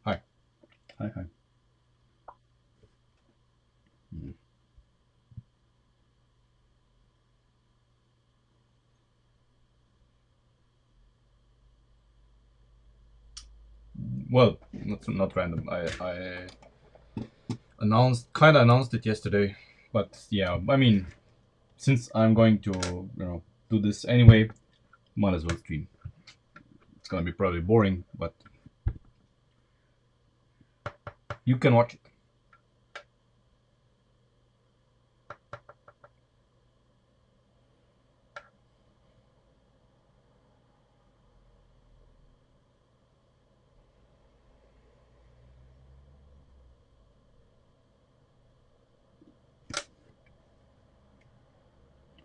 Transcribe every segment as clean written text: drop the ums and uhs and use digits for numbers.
Hi. Hi, hi. Well, not random. I announced it yesterday, but yeah, I mean, since I'm going to do this anyway, might as well stream. It's gonna be probably boring, but you can watch it.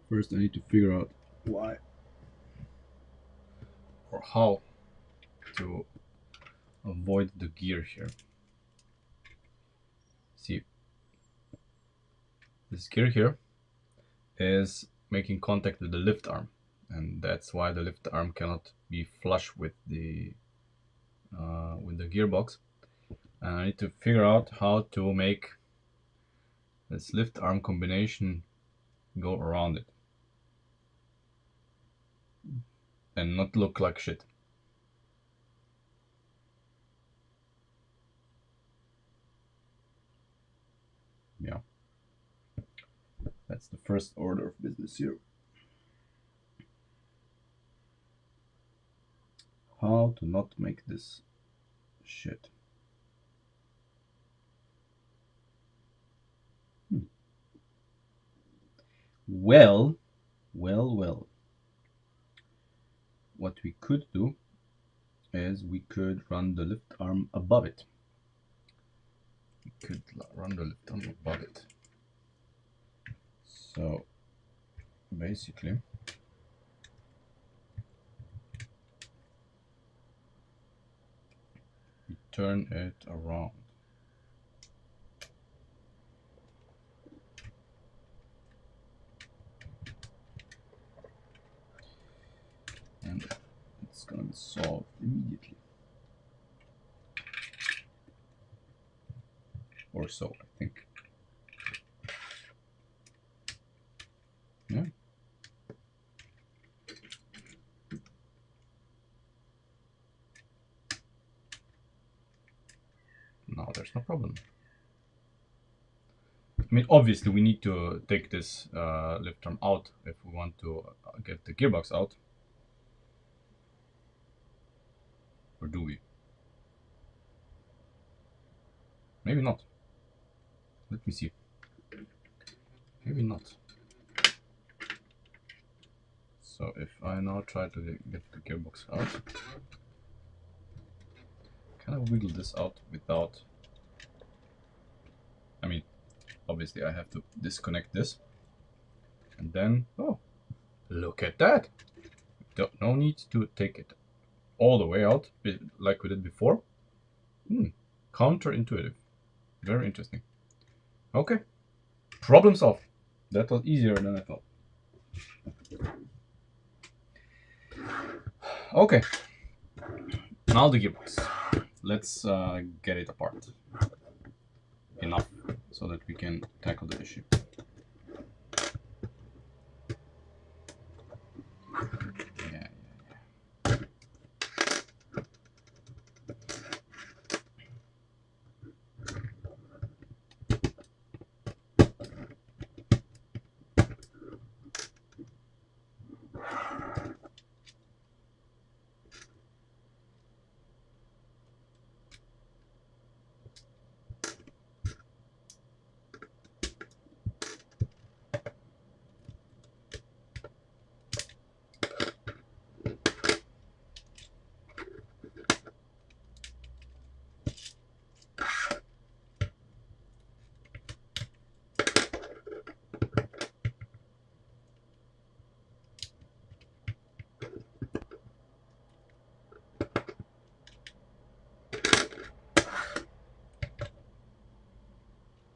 First, I need to figure out why or how to avoid the gear here. See, this gear here is making contact with the lift arm, and that's why the lift arm cannot be flush with the gearbox. And I need to figure out how to make this lift arm combination go around it and not look like shit. Yeah, that's the first order of business here. How to not make this shit. Well, well. What we could do is we could run the lift arm above it. So basically, we turn it around. And it's gonna be solved immediately. Or so, I think. Yeah. Now there's no problem. I mean, obviously, we need to take this lift arm out if we want to get the gearbox out. Or do we? Maybe not. Let me see. Maybe not. So if I now try to get the gearbox out, can I wiggle this out without... I mean, obviously I have to disconnect this. And then, oh, look at that. No need to take it all the way out like we did before. Counterintuitive. Very interesting. Okay, problem solved. That was easier than I thought. Okay, now the gearbox. Let's get it apart enough so that we can tackle the issue. Yeah.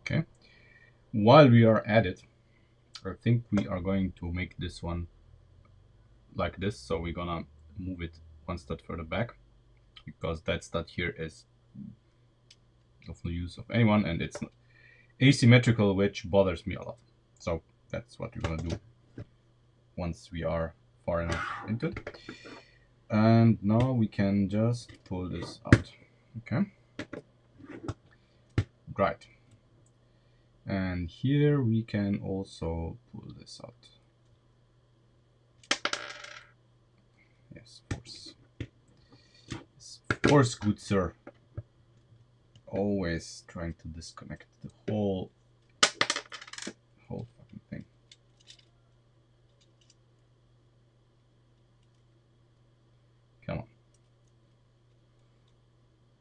Okay. While we are at it, I think we are going to make this one like this, so we're gonna move it one stud further back, because that stud here is of no use of anyone, and it's asymmetrical, which bothers me a lot. So that's what we're gonna do once we are far enough into it. And now we can just pull this out. Okay, right. And here we can also pull this out. Yes, force. Yes, force, good sir. Always trying to disconnect the whole fucking thing. Come on.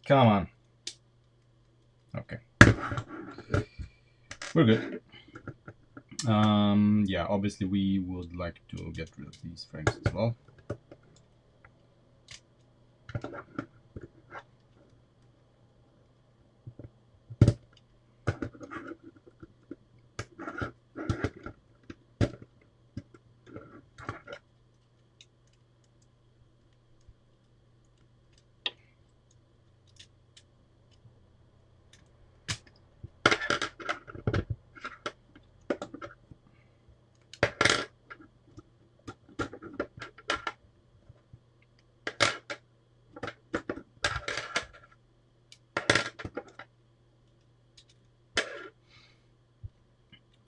Come on. Okay. We're good. Yeah, obviously we would like to get rid of these frames as well.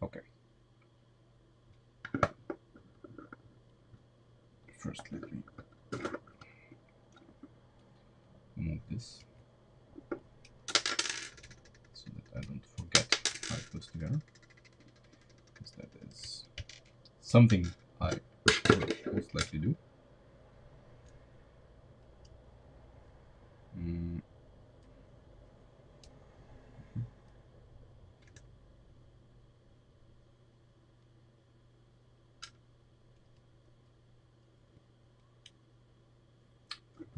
Okay. First, let me move this so that I don't forget how it goes together, because that is something I will most likely do.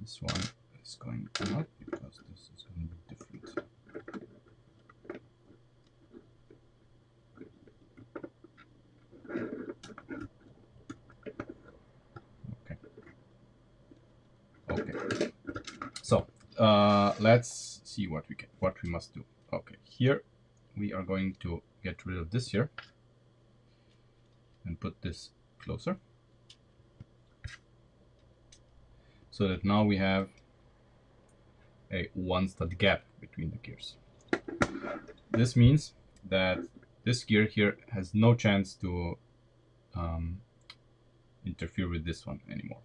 This one is going up because this is going to be different. Okay. So let's see what we must do. Okay, here we are going to get rid of this here and put this closer, so that now we have a one stud gap between the gears. This means that this gear here has no chance to interfere with this one anymore.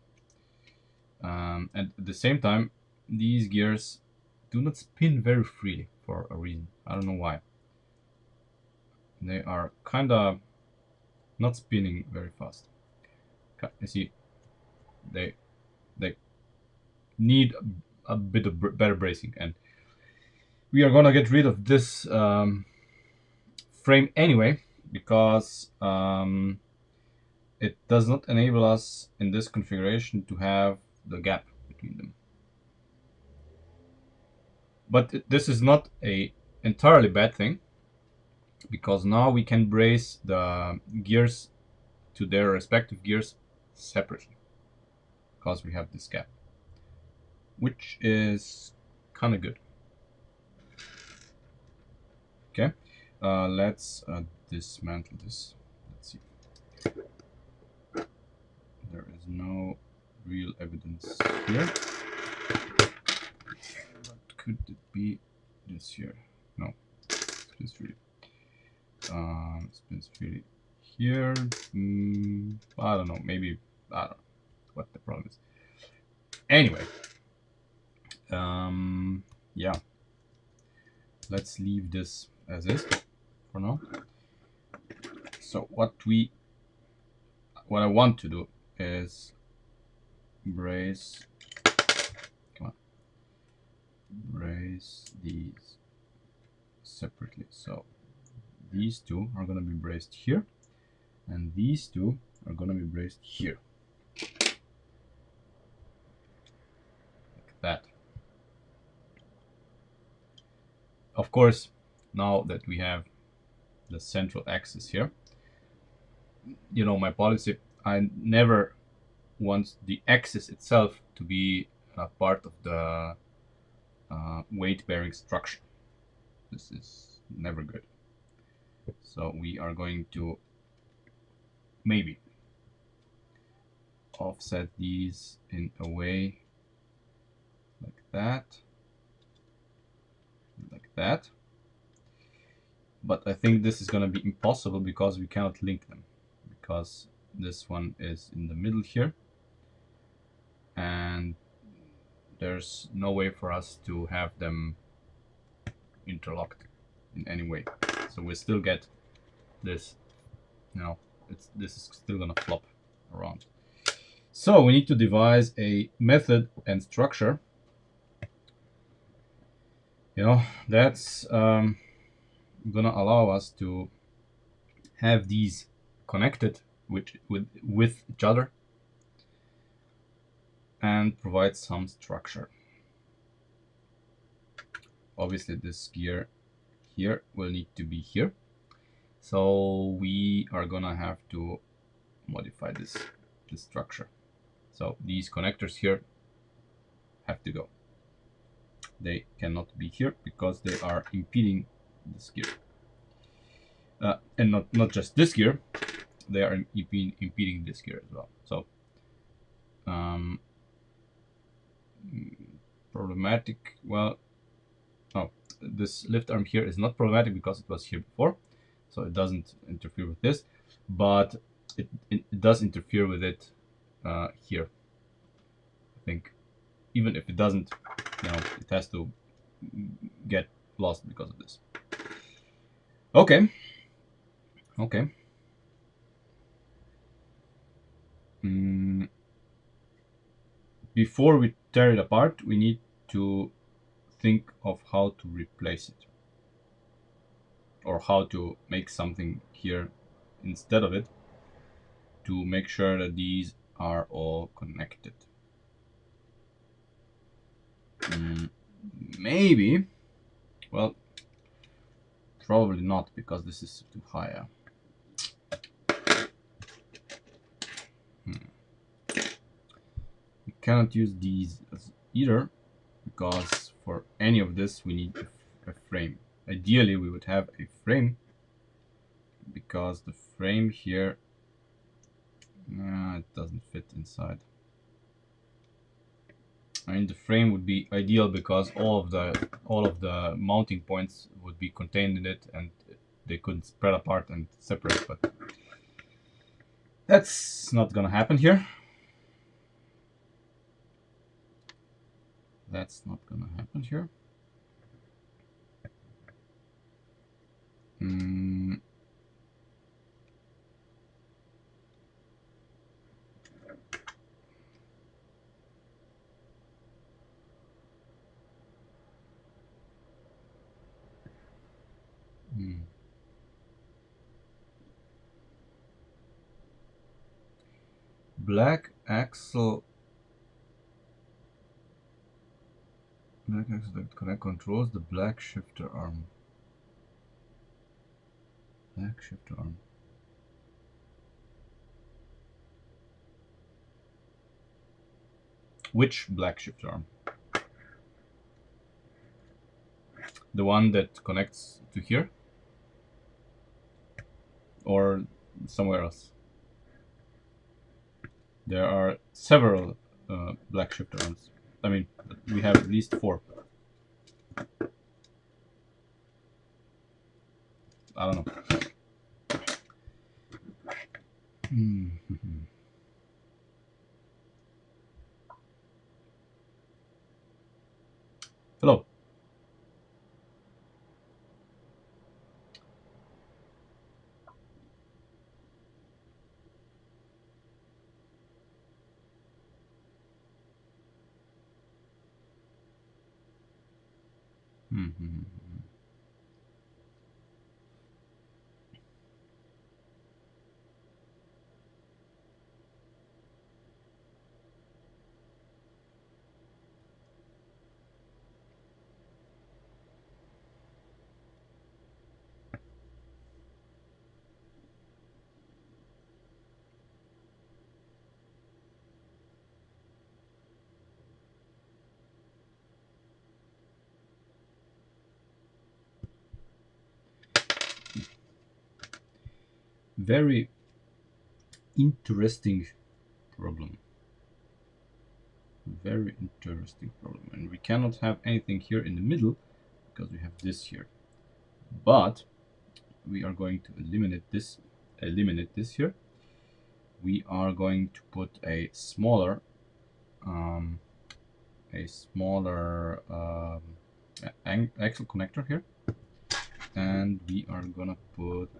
And at the same time, these gears do not spin very freely for a reason. I don't know why. They are kind of not spinning very fast. You see, they need a bit of better bracing, and we are gonna get rid of this frame anyway, because it does not enable us in this configuration to have the gap between them. But this is not a entirely bad thing, because now we can brace the gears to their respective gears separately, because we have this gap, which is kind of good. Okay, let's dismantle this. Let's see. There is no real evidence here. But could it be this here? No, spins freely. Spins freely here. I don't know. Maybe I don't know what the problem is. Anyway, yeah. Let's leave this as is for now. So what I want to do is brace these separately. So these two are going to be braced here, and these two are going to be braced here, like that. Of course, now that we have the central axis here, you know, my policy. I never want the axis itself to be a part of the weight-bearing structure. This is never good. So we are going to maybe offset these in a way like that, like that. But I think this is going to be impossible because we cannot link them, because this one is in the middle here, and there's no way for us to have them interlocked in any way. So we still get this, you know, this is still gonna flop around. So we need to devise a method and structure, you know, that's gonna allow us to have these connected with each other and provide some structure. Obviously this gear here will need to be here, so we are gonna have to modify this structure. So these connectors here have to go. They cannot be here because they are impeding this gear, and not just this gear, they are impeding this gear as well. So problematic. Well, oh, this lift arm here is not problematic because it was here before, so it doesn't interfere with this, but it does interfere with it here. I think even if it doesn't, you know, it has to get lost because of this. Okay. Okay. Before we tear it apart, we need to think of how to replace it, or how to make something here instead of it, to make sure that these are all connected. Maybe, well, probably not, because this is too high. We cannot use these as either, because for any of this we need a frame. Ideally we would have a frame, because the frame here, it doesn't fit inside. I mean, the frame would be ideal because all of the mounting points would be contained in it, and they could spread apart and separate, but that's not gonna happen here. That's not gonna happen here. Black axle that controls the black shifter arm. Black shifter arm. Which black shifter arm? The one that connects to here? Or somewhere else? There are several black shifter arms. I mean, we have at least 4. I don't know. Hello. very interesting problem. Very interesting problem. And we cannot have anything here in the middle because we have this here. But we are going to eliminate this here. We are going to put a smaller axle connector here, and we are gonna put,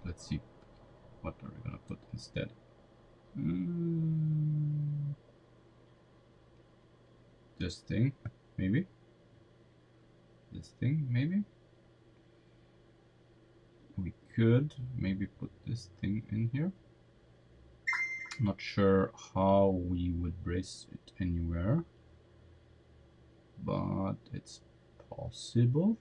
let's see, what are we gonna put instead? This thing, maybe. This thing, maybe. We could maybe put this thing in here. Not sure how we would brace it anywhere, but it's possible.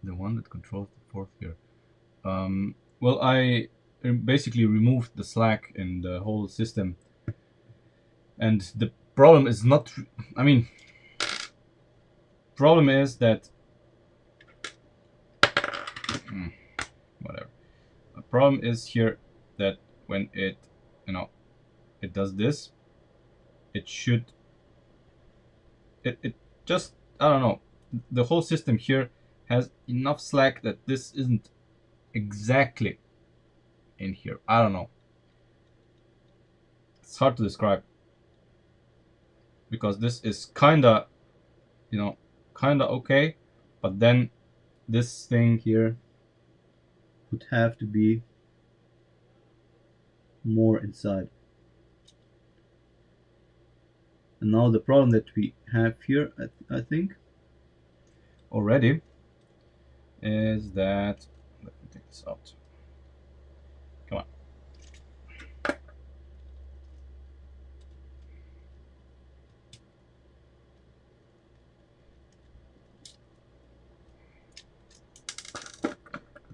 The one that controls the fourth gear. Well, I basically removed the slack in the whole system, and the problem is not, I mean, problem is that whatever. The problem is here that when it, it does this, it should, it just, I don't know, the whole system here has enough slack that this isn't exactly in here. I don't know. It's hard to describe because this is kinda, kinda okay, but then this thing here would have to be more inside. And now the problem that we have here, I think, already, is that, let me take this out. Come on.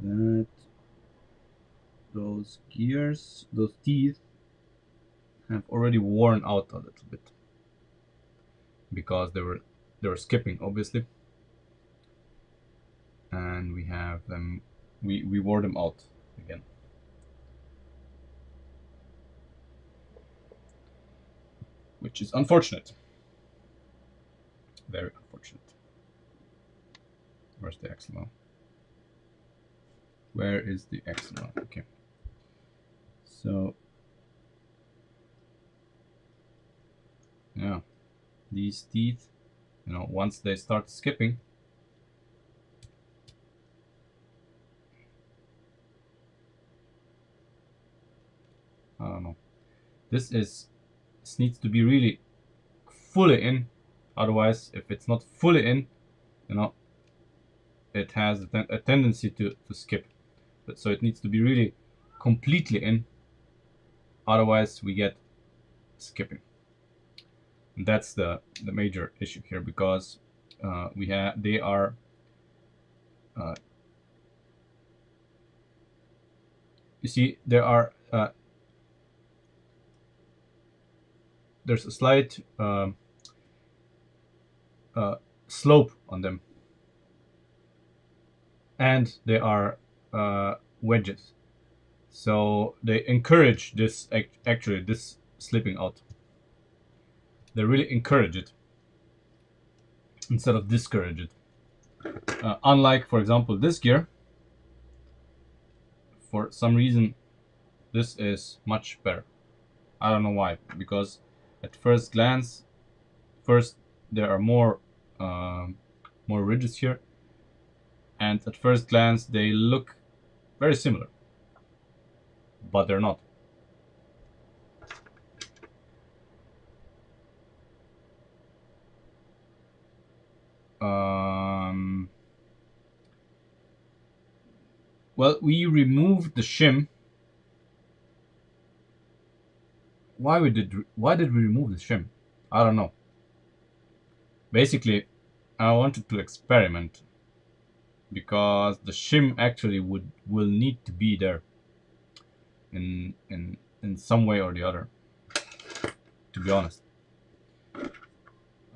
That those gears, those teeth, have already worn out a little bit because they were skipping, obviously, and we have them. We wore them out again. Which is unfortunate. Very unfortunate. Where's the axle now? Where is the axle now? Okay. So, yeah, these teeth, once they start skipping, I don't know. This needs to be really fully in. Otherwise, if it's not fully in, it has a tendency to skip. So it needs to be really completely in. Otherwise, we get skipping. And that's the major issue here, because they are you see, there are there's a slight slope on them, and they are wedges, so they encourage this, actually this slipping out. They really encourage it instead of discourage it. Unlike, for example, this gear, for some reason this is much better. I don't know why, because at first glance, there are more ridges here, and at first glance they look very similar, but they're not. Well, we removed the shim. Why did we remove the shim? I don't know. Basically, I wanted to experiment, because the shim actually will need to be there in some way or the other, to be honest.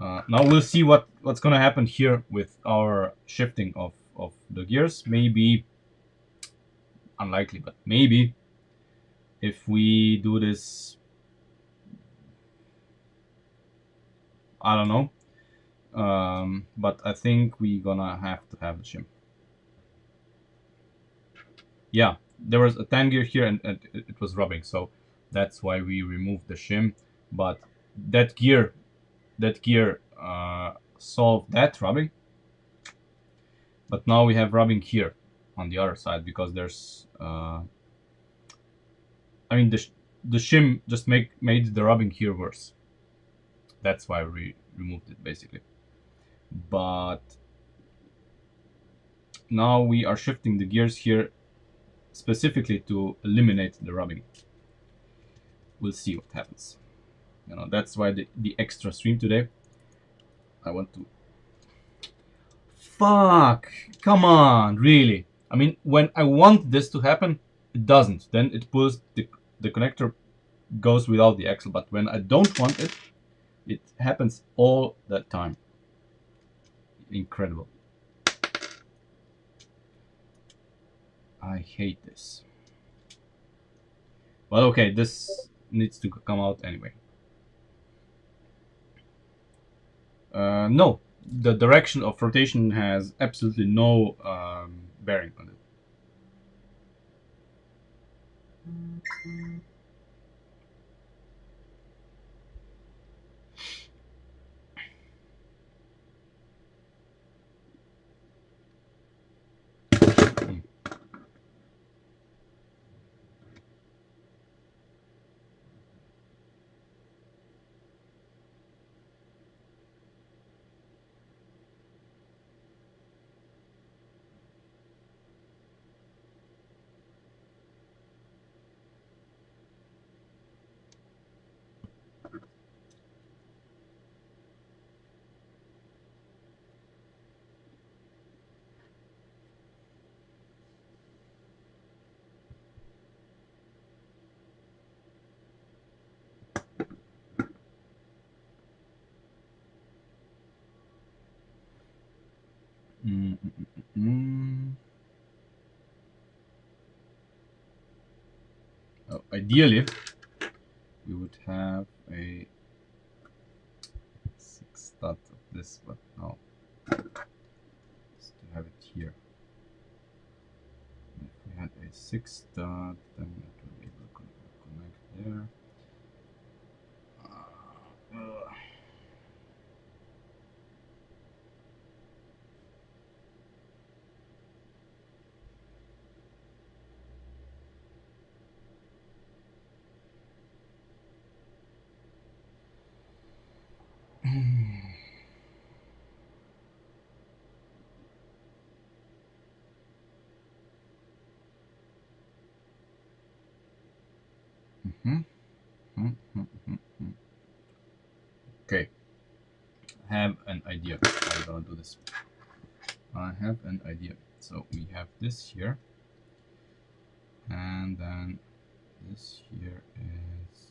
Now we'll see what's gonna happen here with our shifting of the gears. Maybe unlikely, but maybe if we do this, I don't know. But I think we're gonna have to have the shim. Yeah, there was a 10 gear here and it was rubbing, so that's why we removed the shim. But that gear solved that rubbing. But now we have rubbing here on the other side because there's I mean the shim just made the rubbing here worse. That's why we removed it basically. But now we are shifting the gears here specifically to eliminate the rubbing. We'll see what happens. You know, that's why the extra stream today. I want to... Fuck! Come on, really? I mean, when I want this to happen, it doesn't. Then it pulls the connector goes without the axle. But when I don't want it, it happens all the time. Incredible. I hate this. Well, okay, this needs to come out anyway. No, the direction of rotation has absolutely no bearing on it. Oh, ideally, we would have a 6 stud of this, but no. Just to have it here. If we had a 6 stud, then it would be able to connect there. Okay, I have an idea how we're gonna do this. I have an idea. So we have this here, and then this here is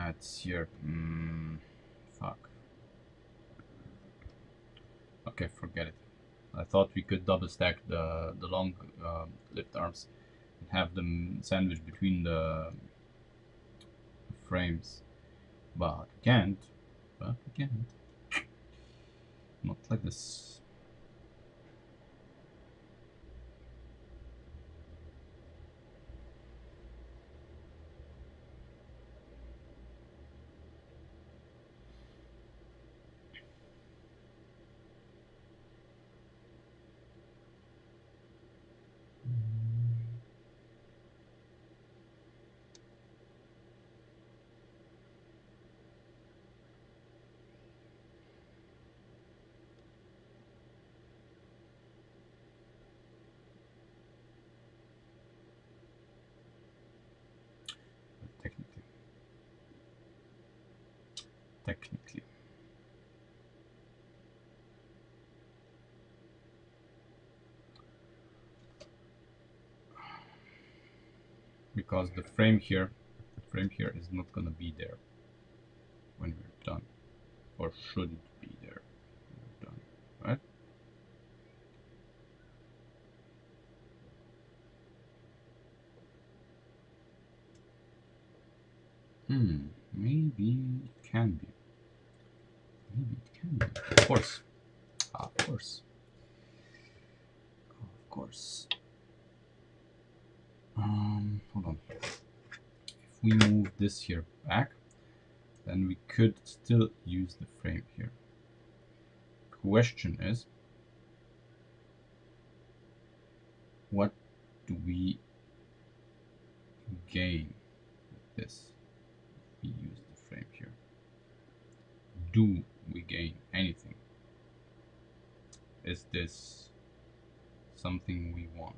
it's here. Fuck. Okay, forget it. I thought we could double stack the long lift arms and have them sandwiched between the frames, but we can't. Not like this. Technically. We because the frame here is not gonna be there when we're done, or should it be there when we're done, right? Maybe it can be. Maybe it can be. Of course. Of course. Of course. Hold on. If we move this here back, then we could still use the frame here. Question is, what do we gain with this if we use the frame here? Do we gain anything? Is this something we want?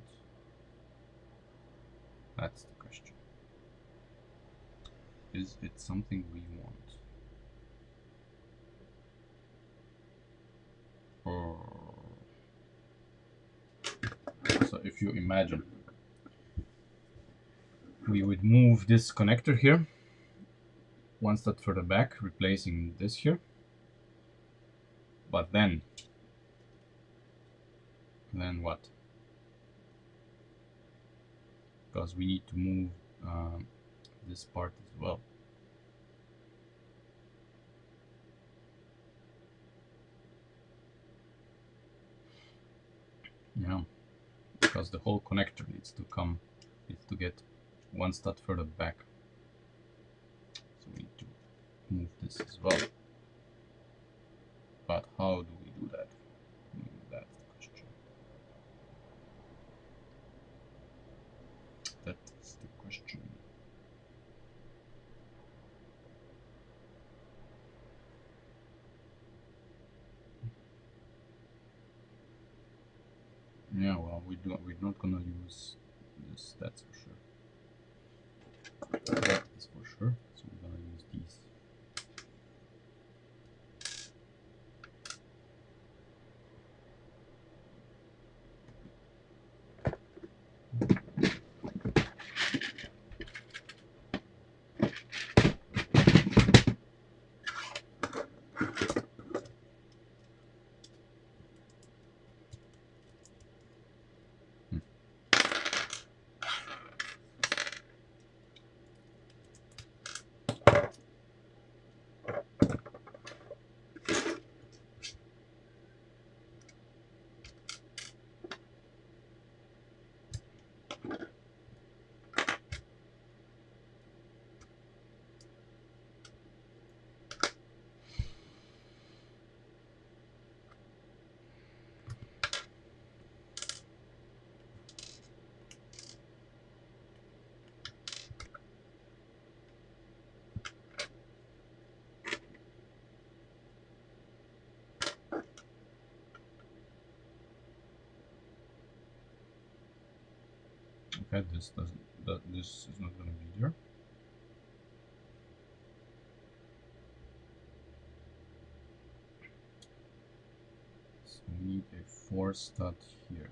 That's the question. Is it something we want? So if you imagine, we would move this connector here one step further back, replacing this here. But then what? Because we need to move this part as well. Yeah, because the whole connector needs to get one step further back. So we need to move this as well. But how do we do that? That's the question. That's the question. Yeah, well, we're not gonna use this, that's for sure. That is for sure. So we're gonna use these. Okay, this is not gonna be there. So we need a 4 stud here.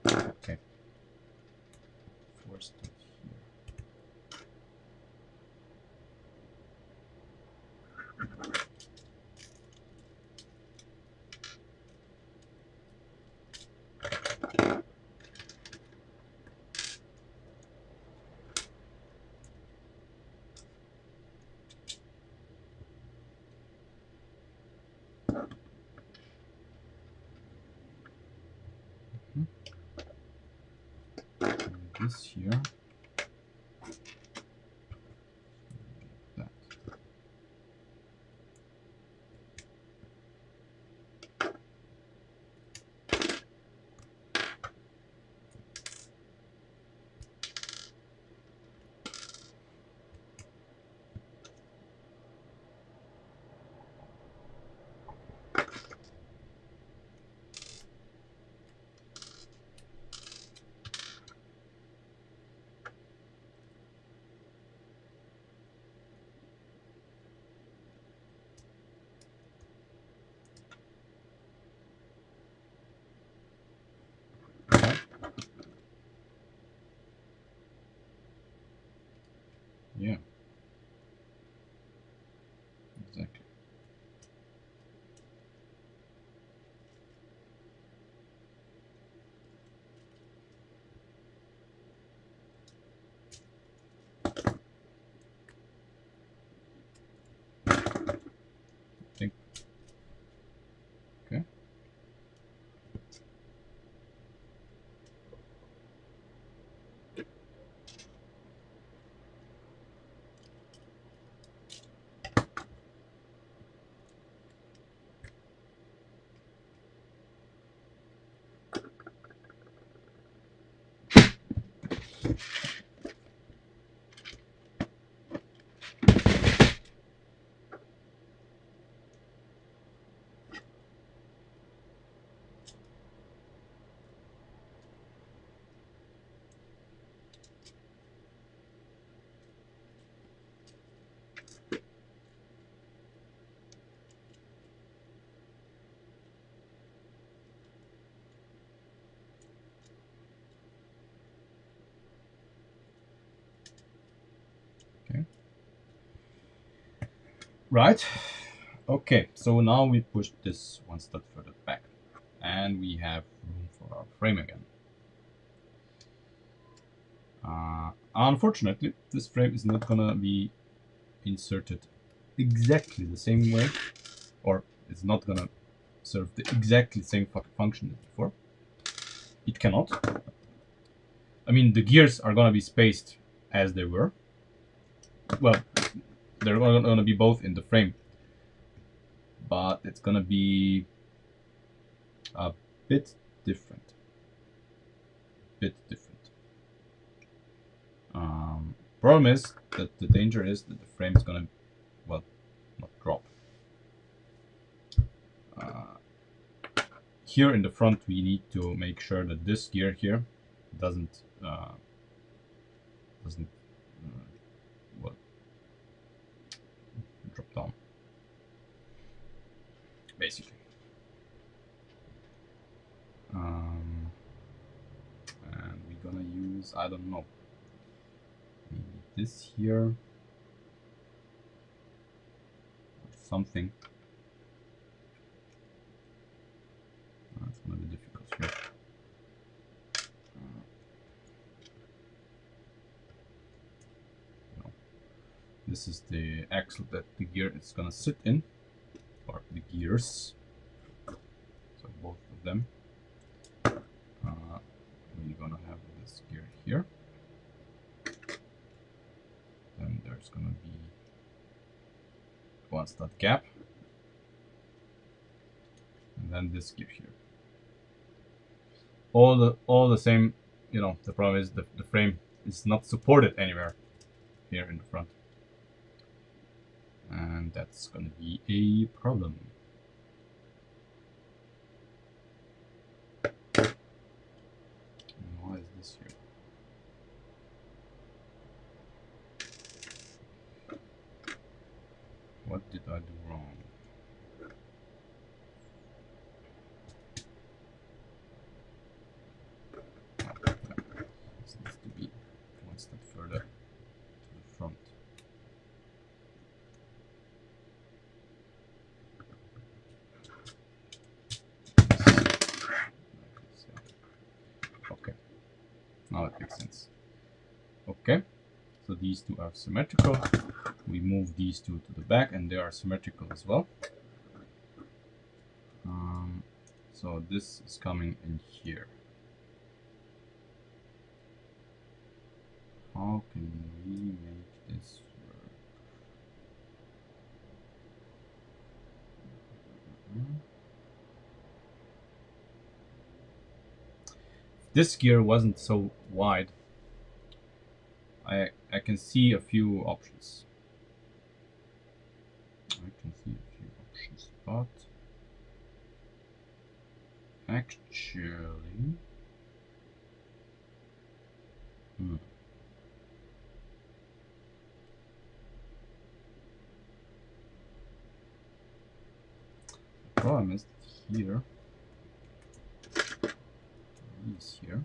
Okay. 4 stud here. This here. That. Okay. Right. Okay, so now we push this one step further back. And we have room for our frame again. Unfortunately, this frame is not gonna be inserted exactly the same way, or it's not gonna serve the exactly same function as before. It cannot. I mean, the gears are gonna be spaced as they were. Well, they're gonna be both in the frame, but it's gonna be a bit different. Problem is that the danger is that the frame is gonna, well, not drop. Here in the front, we need to make sure that this gear here doesn't well, drop down, basically. And we're gonna use, I don't know, maybe this here, something. It's gonna be difficult here. No. This is the axle that the gear is gonna sit in, or the gears. So both of them. We're gonna have this gear here. Then there's gonna be one stud gap, and then this gear here. All the same, you know. The problem is the frame is not supported anywhere here in the front, and that's gonna be a problem. Why is this here? What did I do wrong? This needs to be one step further to the front. Okay, now it makes sense. Okay, so these two are symmetrical. We move these two to the back, and they are symmetrical as well. So this is coming in here. How can we make this work? If this gear wasn't so wide, I can see a few options. But actually, the problem is that here, these here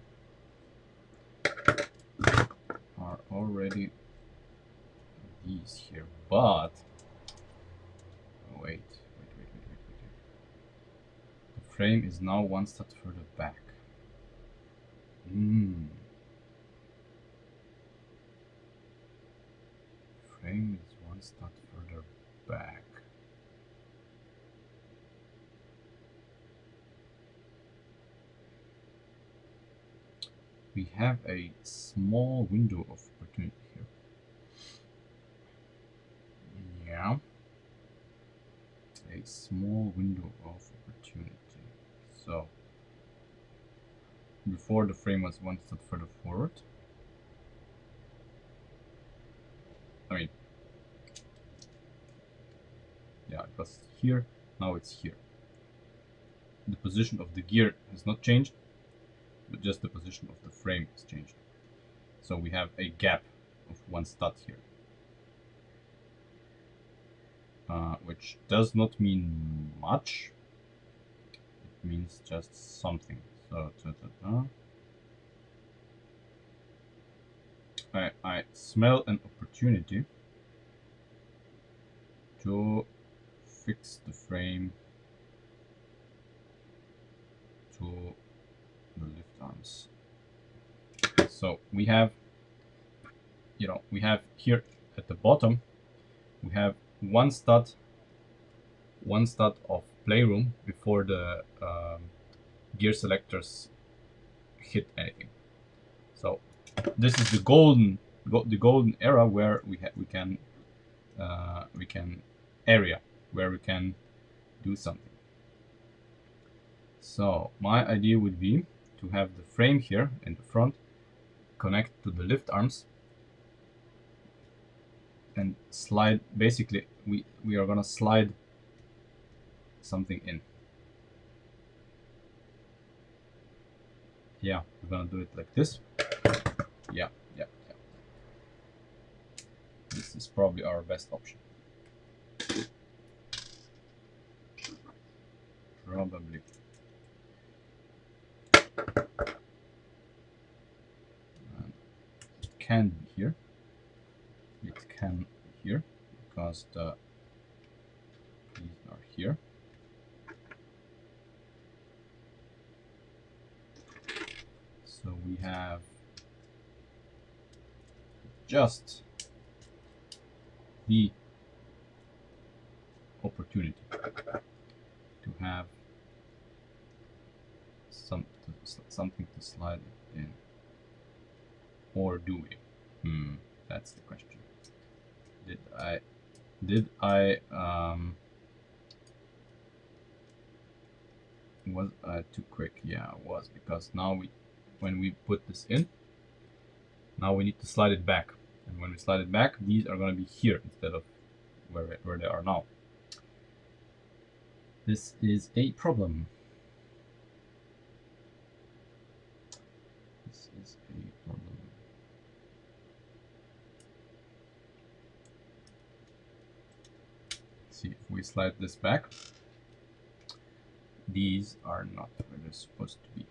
are already these here, but wait. The frame is now one step further back. Frame is one step further back. We have a small window of opportunity here. Yeah. A small window of opportunity. So, before the frame was one step further forward. because here, now it's here. The position of the gear has not changed, but just the position of the frame has changed. So we have a gap of 1 stud here, which does not mean much. It means just something. So I smell an opportunity to fix the frame to the lift arms. So we have, we have here at the bottom, we have 1 stud of playroom before the gear selectors hit anything. So this is the golden era where we can area where we can do something. So my idea would be to have the frame here in the front connect to the lift arms and slide. Basically, we are gonna slide something in. Yeah, we're gonna do it like this. Yeah. This is probably our best option. Probably. And it can be here. It can be here because these are here. So we have just the opportunity to have something to slide it in. Or do we? That's the question. Was I too quick? Yeah, I was, because now when we put this in, now we need to slide it back, and when we slide it back, these are going to be here instead of where they are now. This is a problem. This is a problem. Let's see, if we slide this back, these are not where they're supposed to be.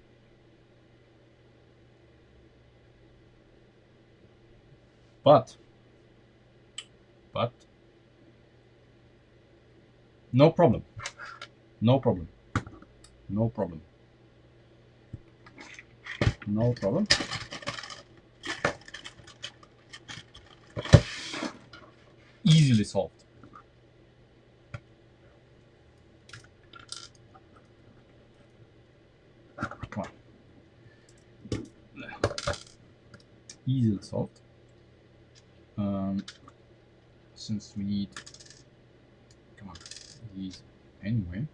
But no problem. No problem. No problem. No problem. Easily solved. Come on. Easily solved. Since we need, come on, these anyway.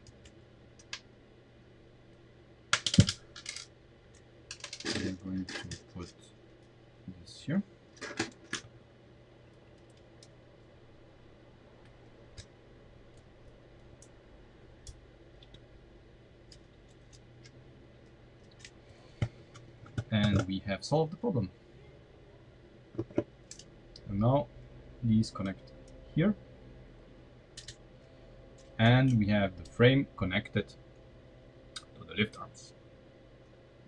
We're going to put this here. And we have solved the problem. And now these connect here. And we have the frame connected to the lift arms.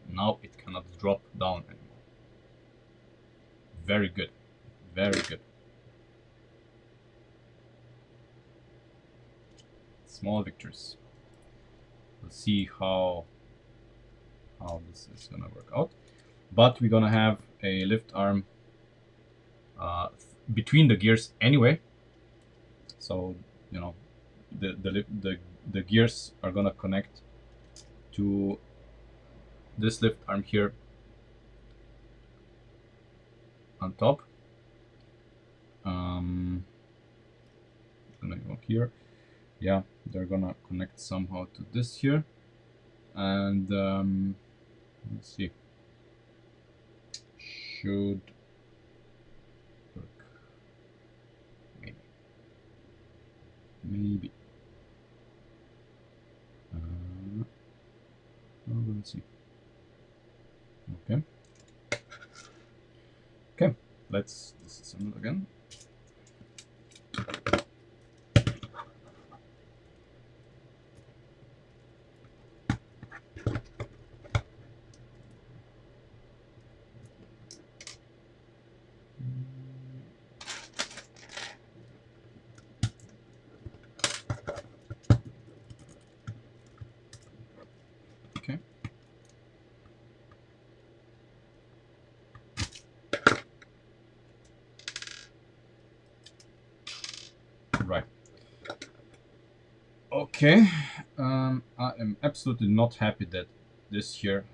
Now it cannot drop down anymore. Very good. Very good. Small victories. We'll see how this is gonna work out. But we're gonna have a lift arm between the gears anyway. So the gears are gonna connect to this lift arm here on top. Gonna go here. Yeah, they're gonna connect somehow to this here, and let's see. Should work. Maybe. see. Okay. Okay, let's disassemble again. Okay. Right. Okay. I am absolutely not happy that this here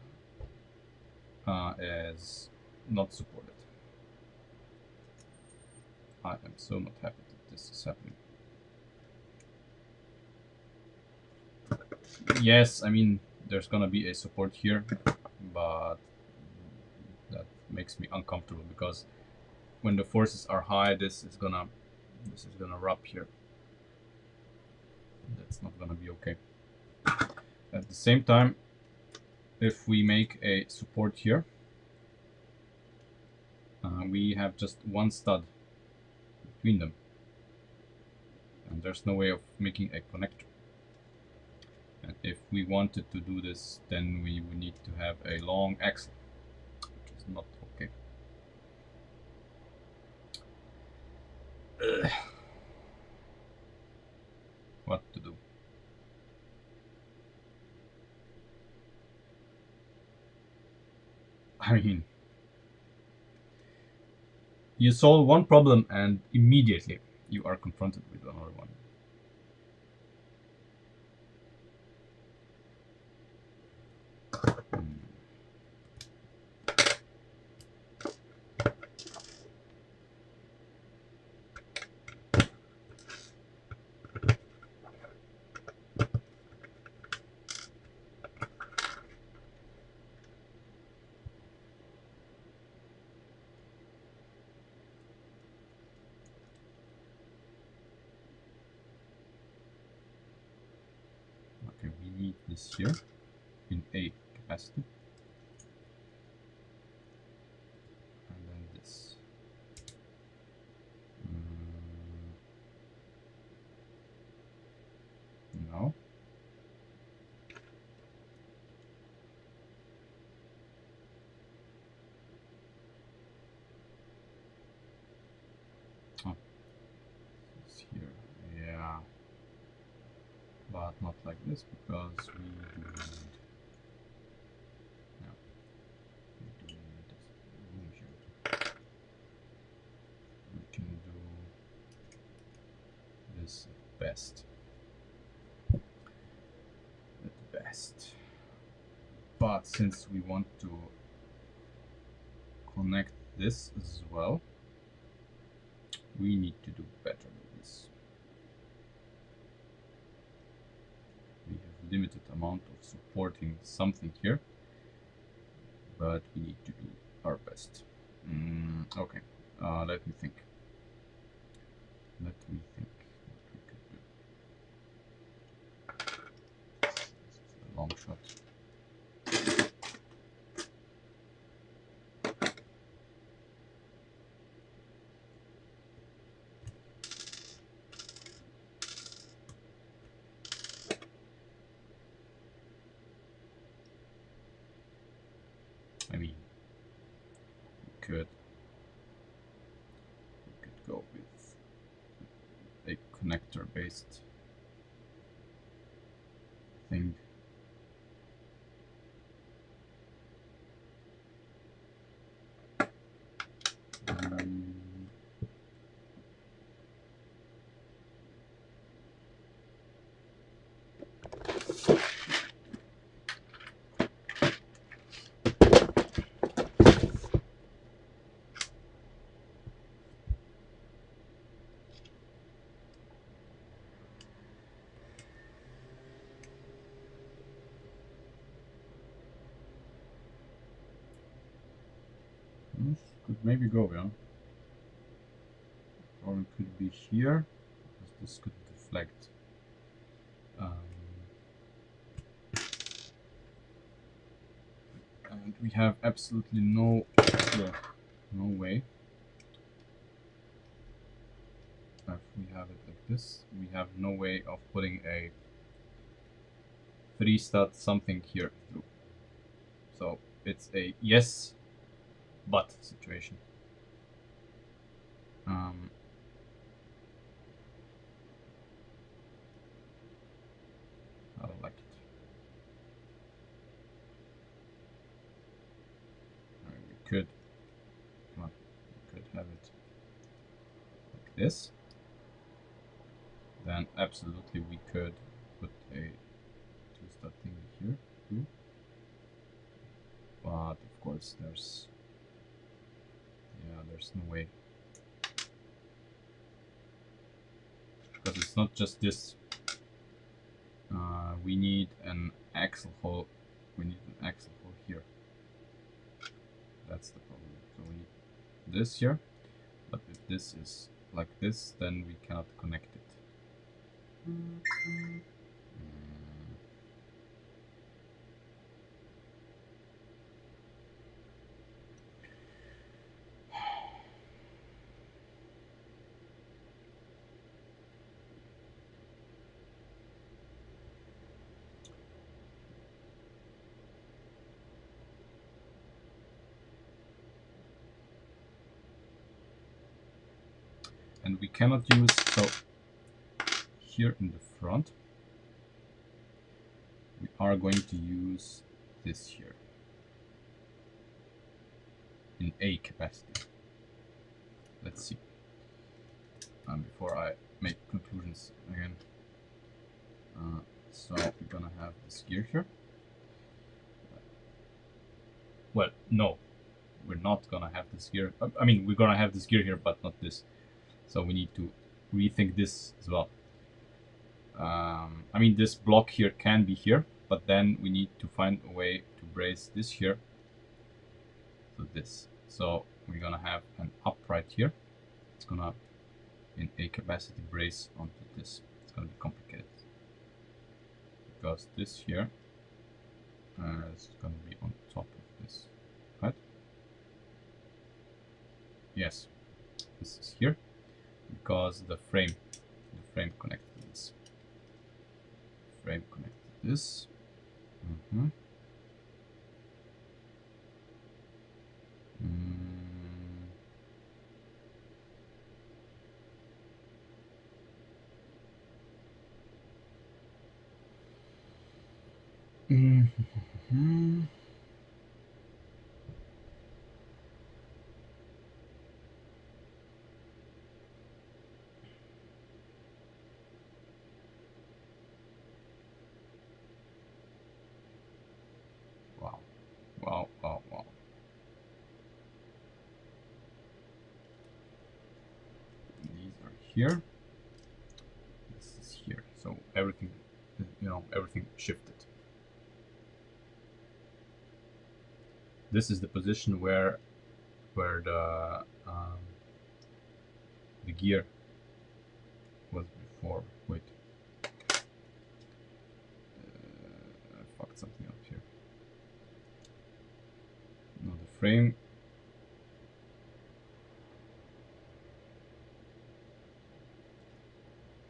is not supported. I am so not happy that this is happening. Yes, I mean, there's gonna be a support here, but that makes me uncomfortable because when the forces are high, this is gonna rub here. That's not gonna be okay. At the same time, if we make a support here, we have just one stud between them, and there's no way of making a connector. And if we wanted to do this, then we would need to have a long axle, which is not okay. What to do? I mean, you solve one problem and immediately you are confronted with another one. Okay, we need this here in A capacity. And then this. No. Oh, it's here. Yeah. But not like this because we do need. No. We do need this room here. We can do this at best. At best. But since we want to connect this as well, we need to do better with this. We have limited amount of supporting something here, but we need to do our best. Okay, let me think. Let me think what we could do. This is a long shot. I mean, we could go with a connector-based thing. This could maybe go, yeah. Or it could be here, because this could deflect. we have absolutely no way. If we have it like this, we have no way of putting a 3-stud something here through. So it's a yes, but situation. I don't like it. We could have it like this. Then absolutely we could put a 2-stud thing here too. But of course there's no way. Because it's not just this. We need an axle hole. We need an axle hole here. That's the problem. So we need this here. But if this is like this, then we cannot connect it. And we cannot use, so here in the front, we are going to use this here in A capacity. Let's see. Before I make conclusions again. So we're gonna have this gear here. Well, no, we're not gonna have this gear. I mean, we're gonna have this gear here, but not this. So we need to rethink this as well. I mean, this block here can be here, but then we need to find a way to brace this here to this. So we're gonna have an upright here. It's gonna, in A capacity, brace onto this. It's gonna be complicated because this here is gonna be on top of this, right? Yes, this is here because the frame connected to this. Frame connected to this. Wow. These are here. This is here. So everything, everything shifted. This is the position where the gear was before. Wait. I fucked something up here. No, the frame.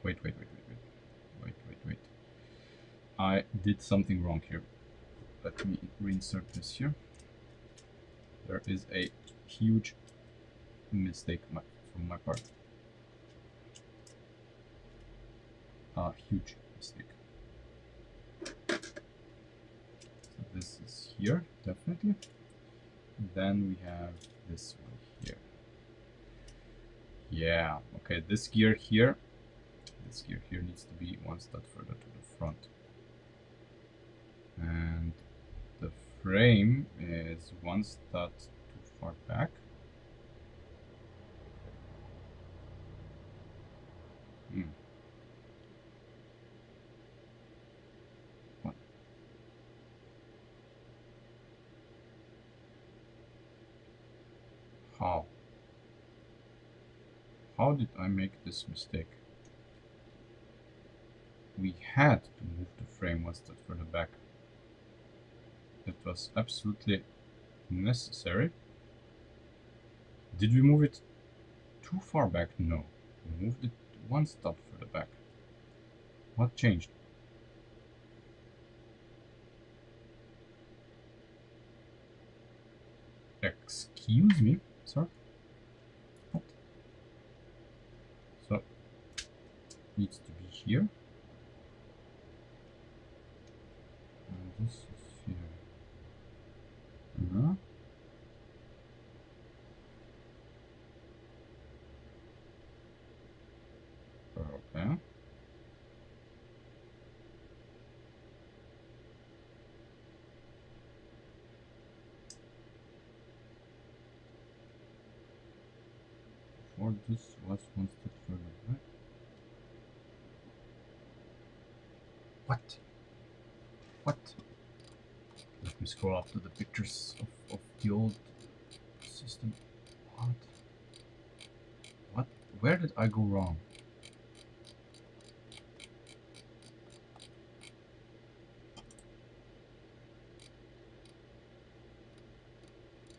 Wait. I did something wrong here. Let me reinsert this here. There is a huge mistake from my part. Huge mistake. So this is here, definitely. Then we have this one here. Yeah, okay, this gear here needs to be 1 stud further to the front. And the frame is 1 stud too far back. What? How did I make this mistake? We had to move the frame 1 stud further back. It was absolutely necessary. Did we move it too far back? No. We moved it one step further back. What changed? Excuse me, sir? What? So, needs to be here. And this is here. Okay. Before this was one step further back. What? What? Let me scroll up to the pictures of the old system. What? What? Where did I go wrong?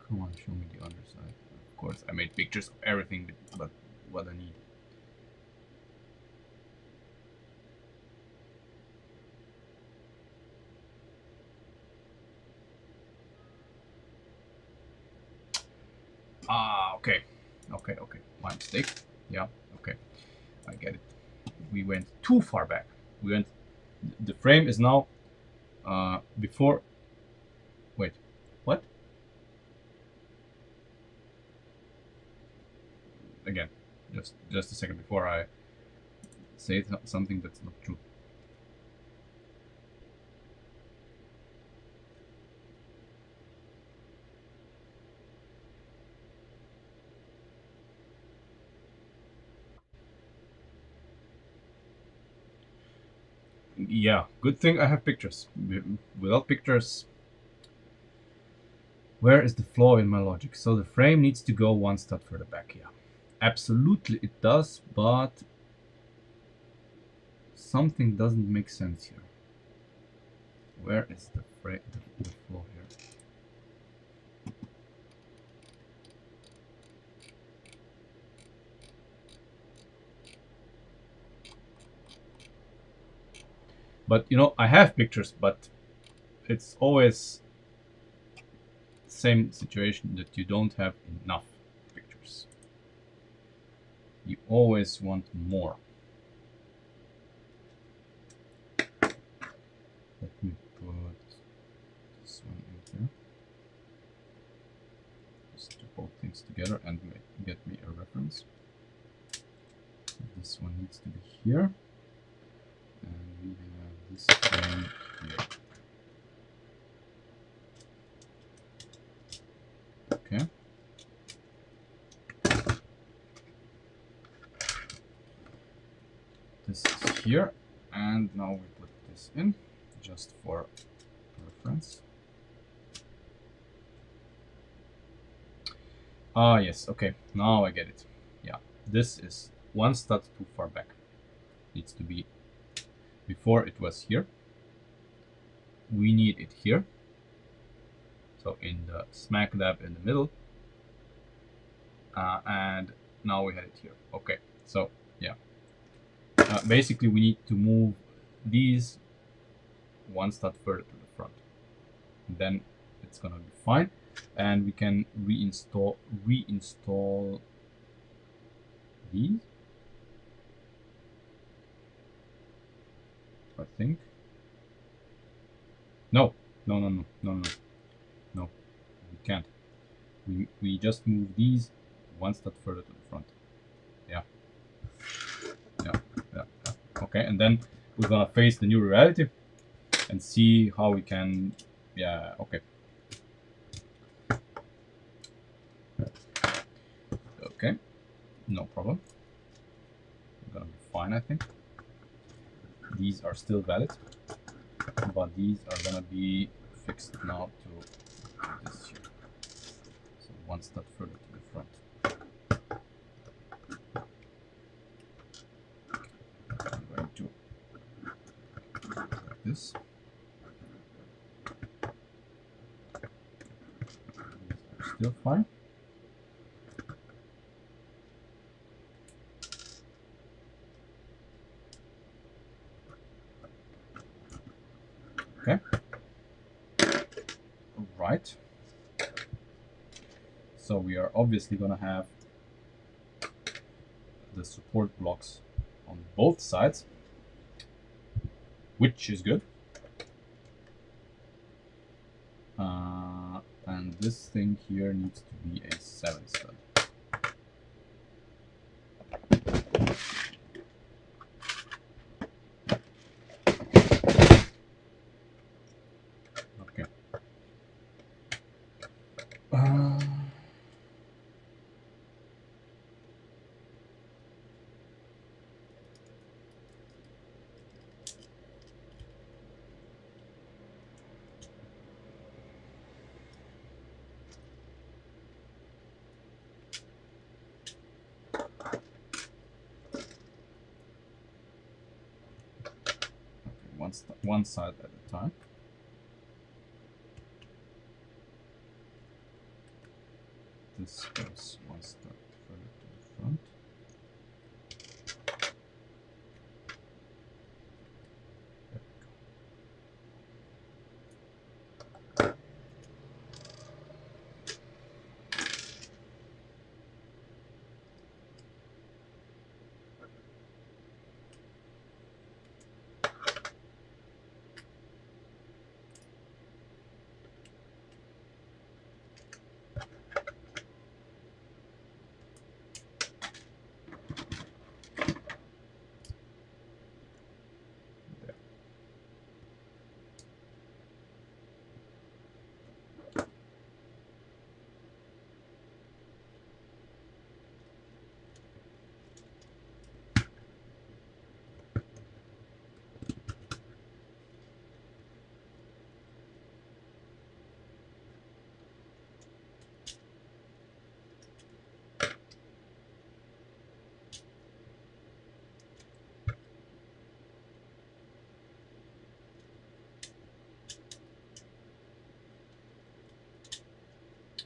Come on, show me the underside. Of course, I made pictures of everything, but what I need. Ah, okay. Okay. My mistake. Yeah, okay. I get it. We went too far back. The frame is now before. Wait, what? Again, just a second before I say something that's not true. Yeah, good thing I have pictures. Without pictures, where is the flaw in my logic? So the frame needs to go one step further back. Yeah, absolutely it does, but something doesn't make sense here. Where is the flaw here? But you know, I have pictures, but it's always the same situation that you don't have enough pictures. You always want more. Let me put this one in here. Just to both things together and get me a reference. This one needs to be here. And we have this one here. Okay. This is here, and now we put this in just for reference. Ah, yes, okay, now I get it. Yeah, this is one stud too far back. Needs to be before it was here. We need it here. So in the smack dab in the middle. And now we had it here. Okay, so yeah. Basically, we need to move these one step further to the front. Then it's gonna be fine, and we can reinstall these. I think. No, we can't. We just move these one step further to the front. Yeah. Okay, and then we're gonna face the new reality and see how we can. Yeah. Okay. Okay. No problem. We're gonna be fine, I think. These are still valid, but these are gonna be fixed now to this here. So one step further to the front. I'm going to like this. still fine. Okay. Right. So we are obviously gonna have the support blocks on both sides, which is good. And this thing here needs to be a 7 stud. Okay. One side at a time. This goes one step further to the front.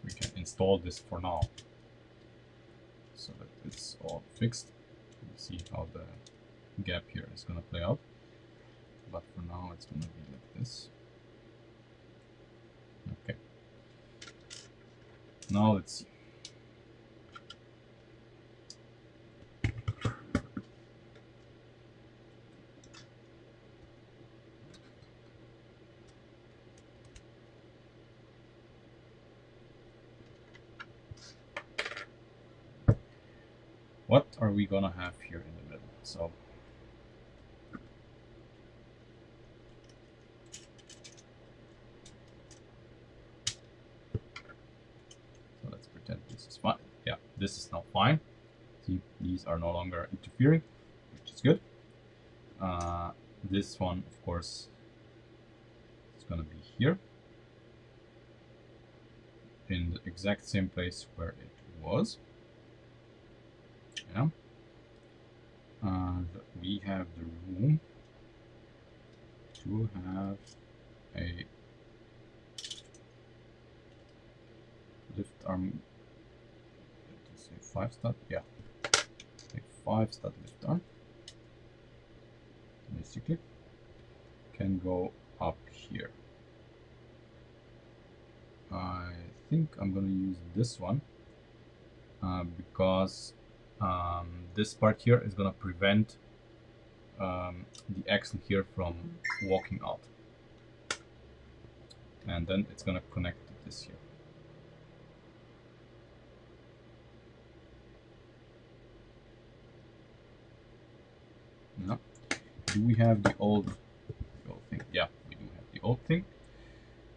We can install this for now, so that it's all fixed. We'll see how the gap here is going to play out, but for now it's going to be like this. Okay. Now let's see. What are we gonna have here in the middle? So let's pretend this is fine. Yeah, this is now fine. See, these are no longer interfering, which is good. This one, of course, is gonna be here in the exact same place where it was. Yeah. And we have the room to have a lift arm. Let's say 5 stud. Yeah, a 5 stud lift arm. Basically, can go up here. I think I'm gonna use this one because this part here is gonna prevent the axle here from walking out, and then it's gonna connect to this here. No. Do we have the old thing? Yeah, we do have the old thing.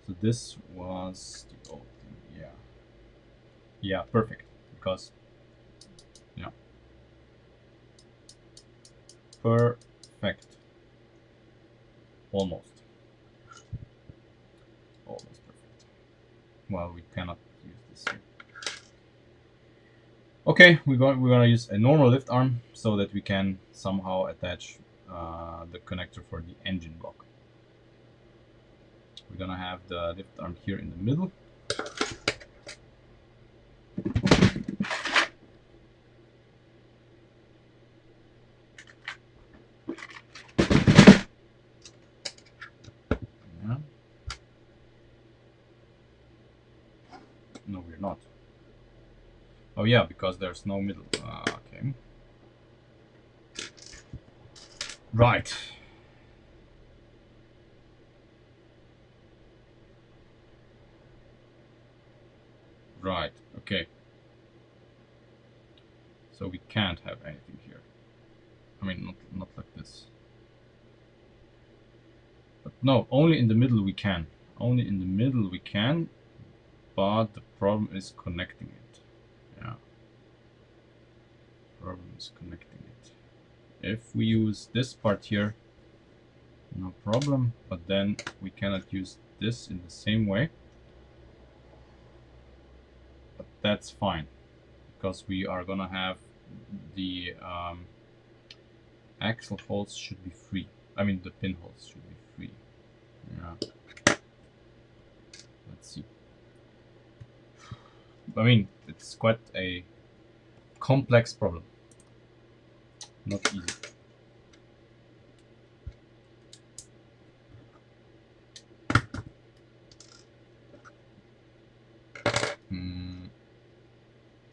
So this was the old thing. Yeah. Yeah, perfect. Because yeah. Perfect. Almost. Almost perfect. Well, we cannot use this here. Okay, we're gonna use a normal lift arm so that we can somehow attach the connector for the engine block. We're gonna have the lift arm here in the middle. not. Oh yeah, because there's no middle. Okay. Right. Right. Okay. So we can't have anything here. I mean, not like this. But no, only in the middle we can. Only in the middle we can. But the problem is connecting it. Yeah. Problem is connecting it. If we use this part here, no problem. But then we cannot use this in the same way. But that's fine, because we are gonna have the axle holes should be free. I mean, the pinholes should be free. Yeah. Let's see. I mean, it's quite a complex problem. Not easy.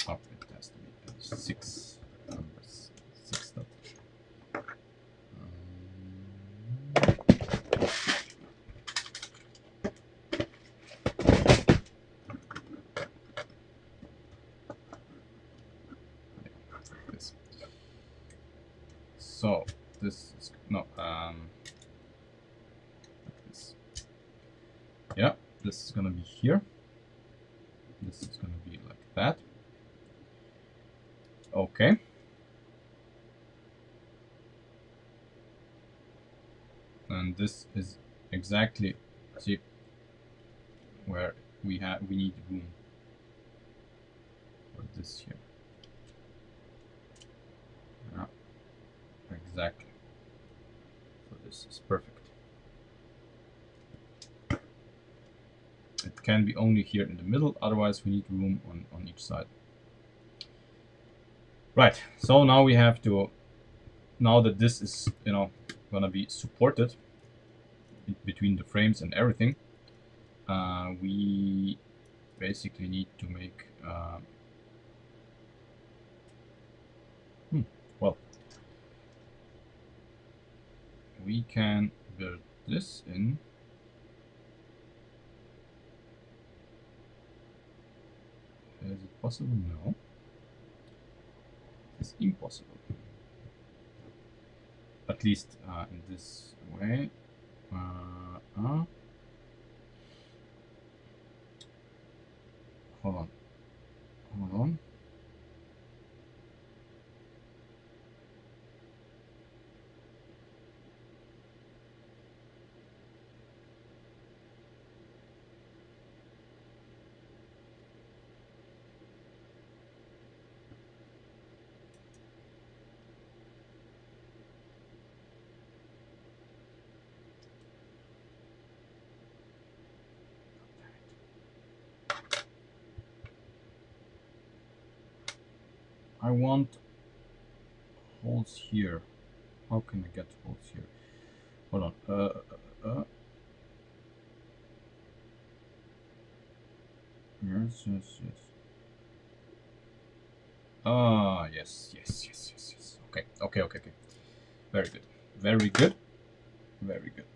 Oh, it has to be 6 numbers. 6 dot. This. So this is no like this. Yeah, this is gonna be here. This is gonna be like that. Okay. And this is exactly, see, where we need room for this here. Yeah, exactly. So this is perfect. It can be only here in the middle, otherwise we need room on each side. Right, so now we have to, now that this is, you know, gonna be supported between the frames and everything, we basically need to make well, we can build this in. Is it possible? No. It's impossible. At least in this way. Hold on. Hold on. I want holes here. How can I get holes here? Hold on. Yes, yes, yes. Ah, yes, yes, yes, yes, yes. Okay, okay, okay, okay. Very good. Very good. Very good.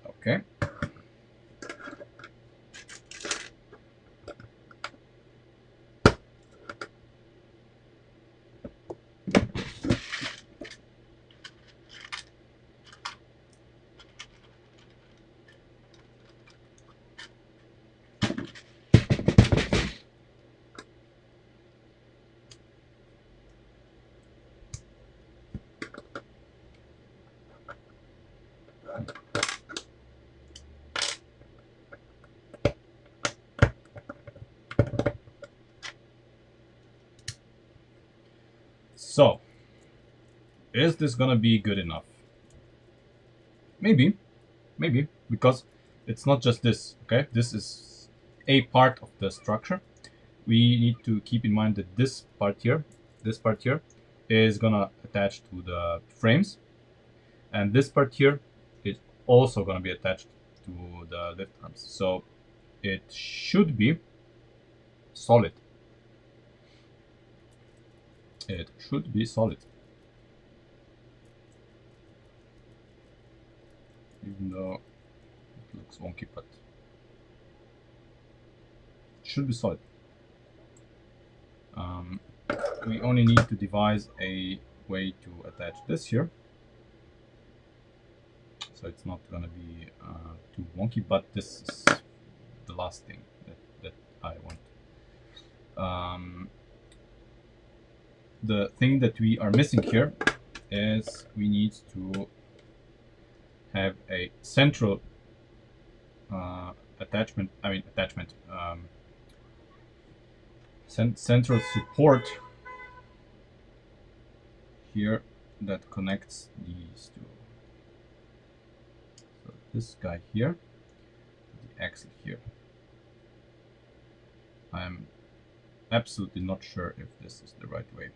Okay. So, is this gonna be good enough? Maybe, maybe, because it's not just this, okay? This is a part of the structure. We need to keep in mind that this part here is gonna attach to the frames, and this part here is also gonna be attached to the lift arms. So it should be solid. It should be solid. Even though it looks wonky, but it should be solid. We only need to devise a way to attach this here, so it's not gonna be too wonky, but this is the last thing that I want. The thing that we are missing here is we need to have a central central support here that connects these two. So this guy here, the axle here. I'm absolutely not sure if this is the right way.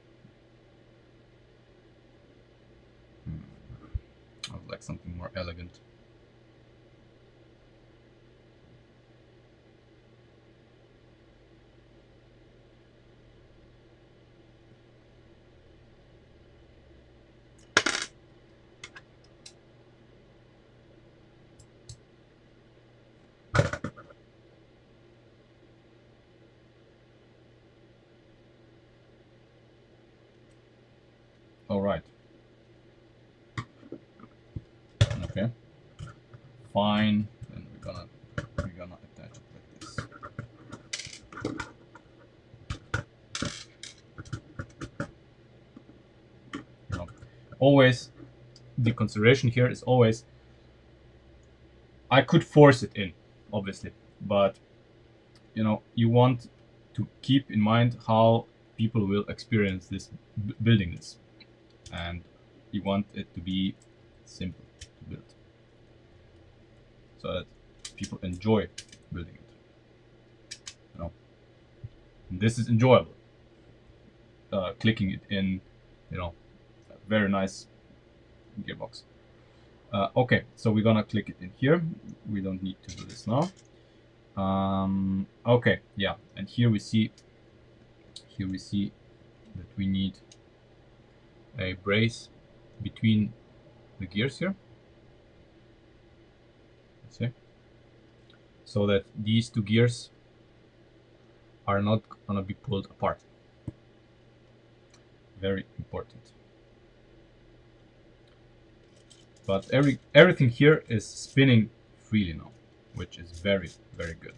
I would like something more elegant. All right. Okay. Fine. And we're gonna attach it like this. Now, always, the consideration here is always, I could force it in, obviously, but you know, you want to keep in mind how people will experience this building this, and you want it to be simple to build, so that people enjoy building it. You know, and this is enjoyable. Clicking it in, you know, a very nice gearbox. Okay, so we're gonna click it in here. We don't need to do this now. Okay, yeah, and here we see that we need a brace between the gears here. See, so that these two gears are not gonna be pulled apart. Very important. But everything here is spinning freely now, which is very, very good.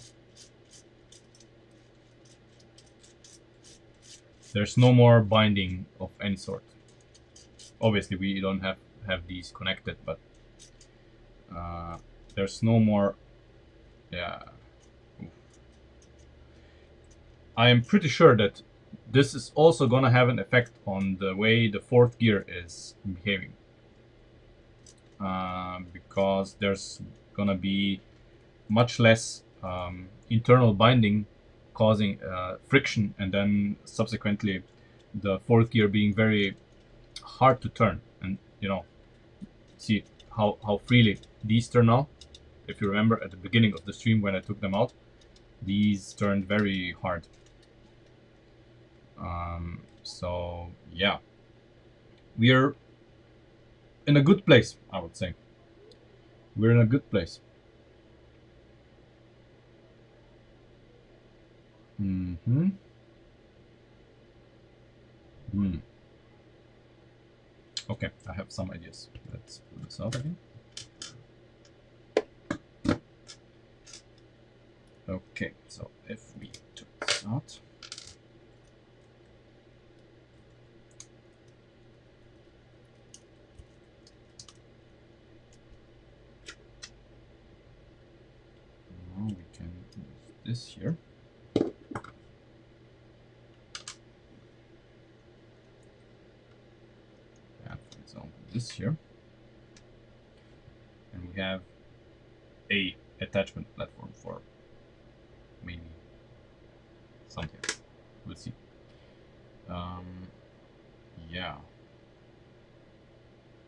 There's no more binding of any sort. Obviously, we don't have these connected, but there's no more. Yeah. Oof. I am pretty sure that this is also gonna have an effect on the way the fourth gear is behaving. Because there's gonna be much less internal binding causing friction, and then subsequently the fourth gear being very hard to turn. And you know, see how freely these turn now. If you remember at the beginning of the stream when I took them out, these turned very hard. So yeah, we're in a good place, I would say. We're in a good place. Okay, I have some ideas. Let's pull this out again. Okay, so if we took this out, now we can use this here. And for example, this here. And we have a attachment platform for maybe something. We'll see. Yeah.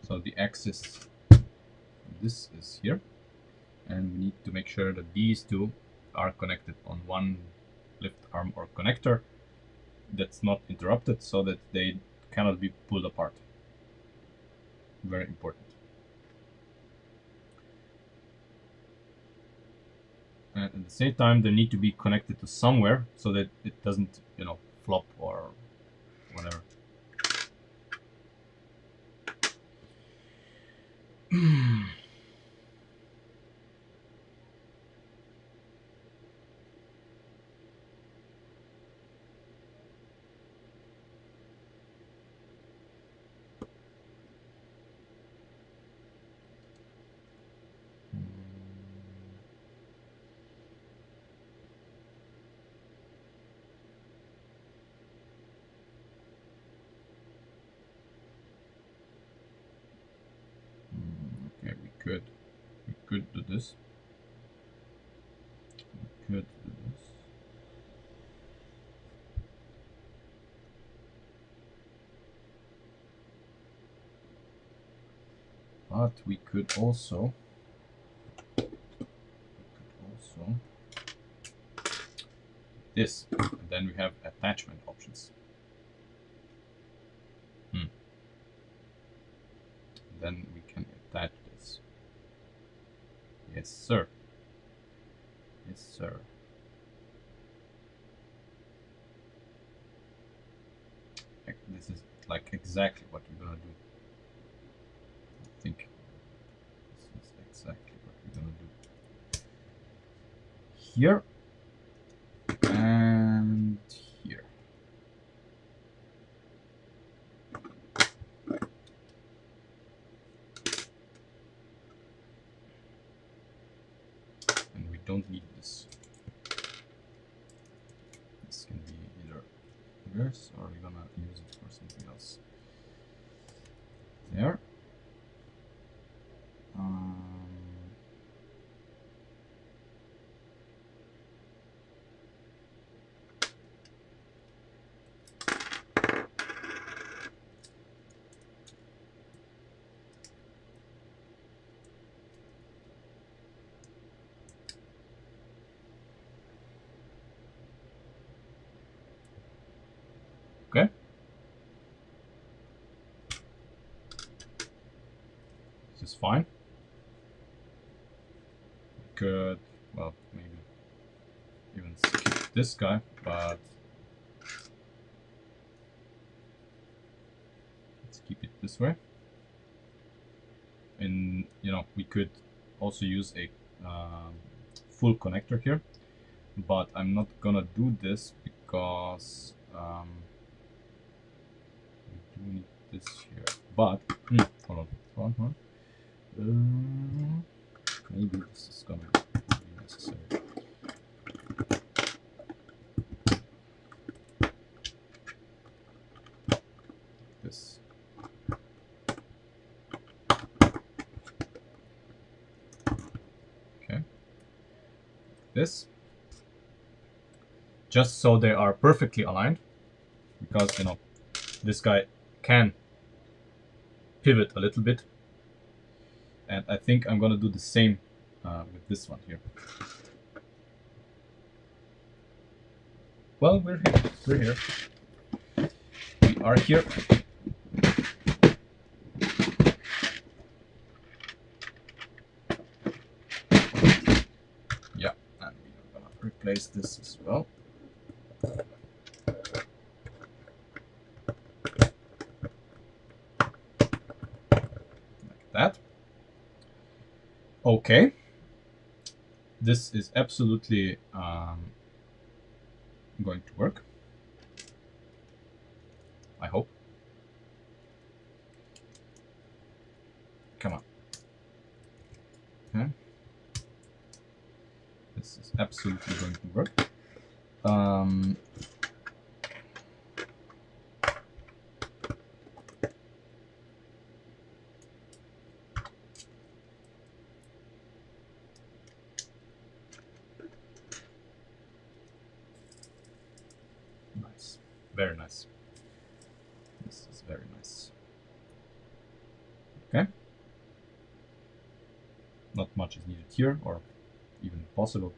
So the axis, this is here, and we need to make sure that these two are connected on one lift arm or connector that's not interrupted, so that they cannot be pulled apart. Very important. And at the same time, they need to be connected to somewhere so that it doesn't, you know, flop or whatever. Okay, we could do this. We could do this. But we could also this, and then we have attachment options. Then we can attach this. Yes, sir. Yes, sir. This is like exactly what we're gonna do. I think this is exactly what we're gonna do. Here and here. And we don't need this. This can be either reverse or we're gonna use it for something else. There. Okay. This is fine. We could, well, maybe even skip this guy, but let's keep it this way. And, you know, we could also use a full connector here, but I'm not gonna do this because we do need this here. But hold on. Maybe this is gonna be necessary. This. Okay. This. Just so they are perfectly aligned, because, you know, this guy can pivot a little bit, and I think I'm gonna do the same with this one here. Well, we're here. We are here. Yeah, and we're gonna replace this as well. Like that. Okay. This is absolutely going to work. I hope. Come on. Okay. This is absolutely going to work. Nice. Very nice. This is very nice. Okay. Not much is needed here, or even possible.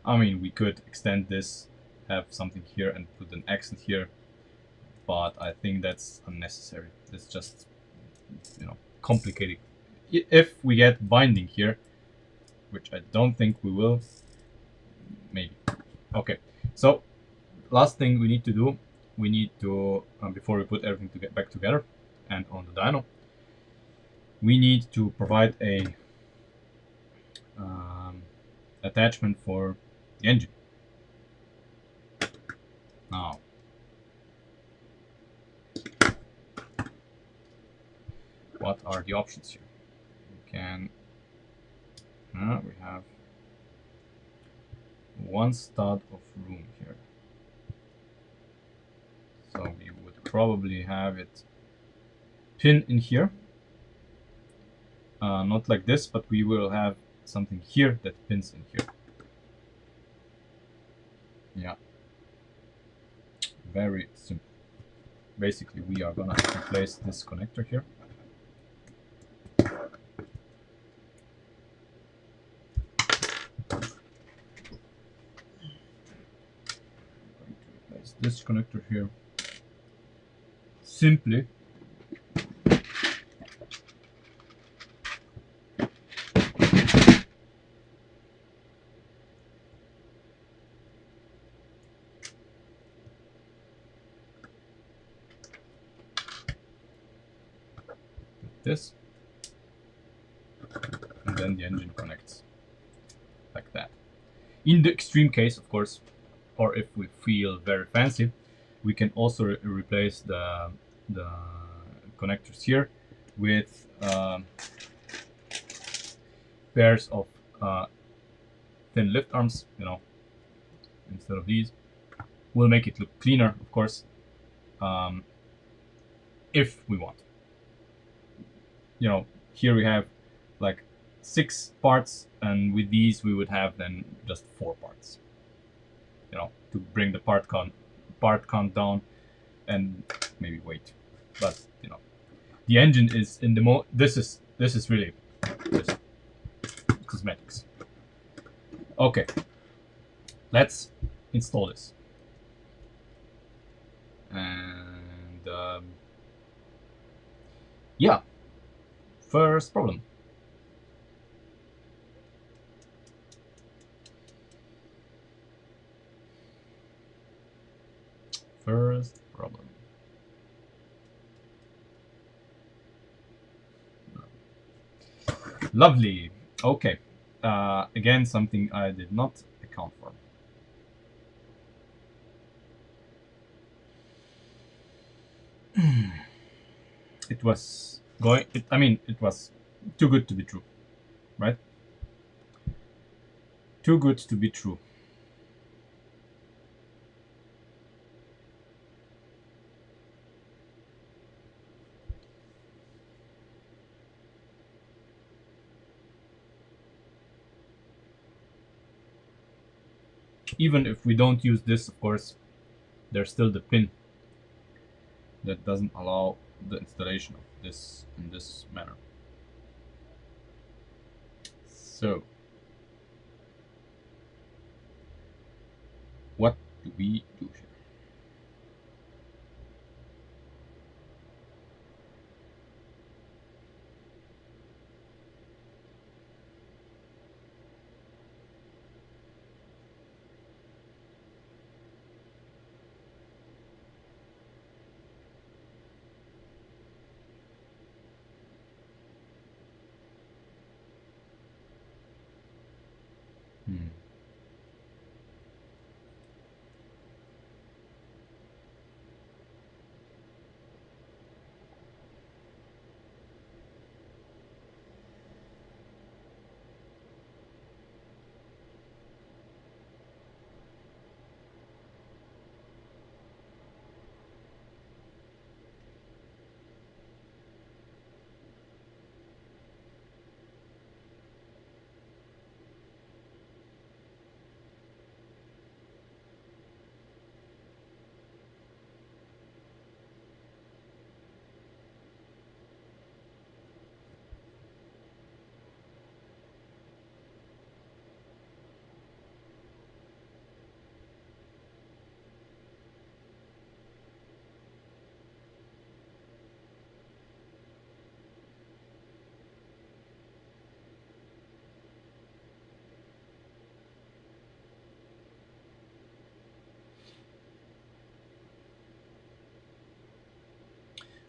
I mean, we could extend this, have something here and put an accent here, but I think that's unnecessary. It's just, you know, complicated. If we get binding here, which I don't think we will, maybe. Okay, so last thing we need to do, we need to, before we put everything to get back together and on the dyno, we need to provide a attachment for the engine. Now, what are the options here? We can, we have one stud of room here. So we would probably have it pin in here. Not like this, but we will have something here that pins in here. Yeah. Very simple. Basically, we are gonna replace this connector here. Replace this connector here. Simply this, and then the engine connects like that. In the extreme case, of course, or if we feel very fancy, we can also replace the connectors here with pairs of thin lift arms, you know, instead of these. We'll make it look cleaner, of course, if we want. You know, here we have like 6 parts, and with these we would have then just 4 parts. You know, to bring the part count down and maybe weight. But you know, the engine is in the this is really just cosmetics. Okay, let's install this. And yeah, first problem. First problem. Lovely. Okay. Again, something I did not account for. It was going. I mean, it was too good to be true, right? Too good to be true. Even if we don't use this, of course, there's still the pin that doesn't allow the installation of this in this manner. So, what do we do here?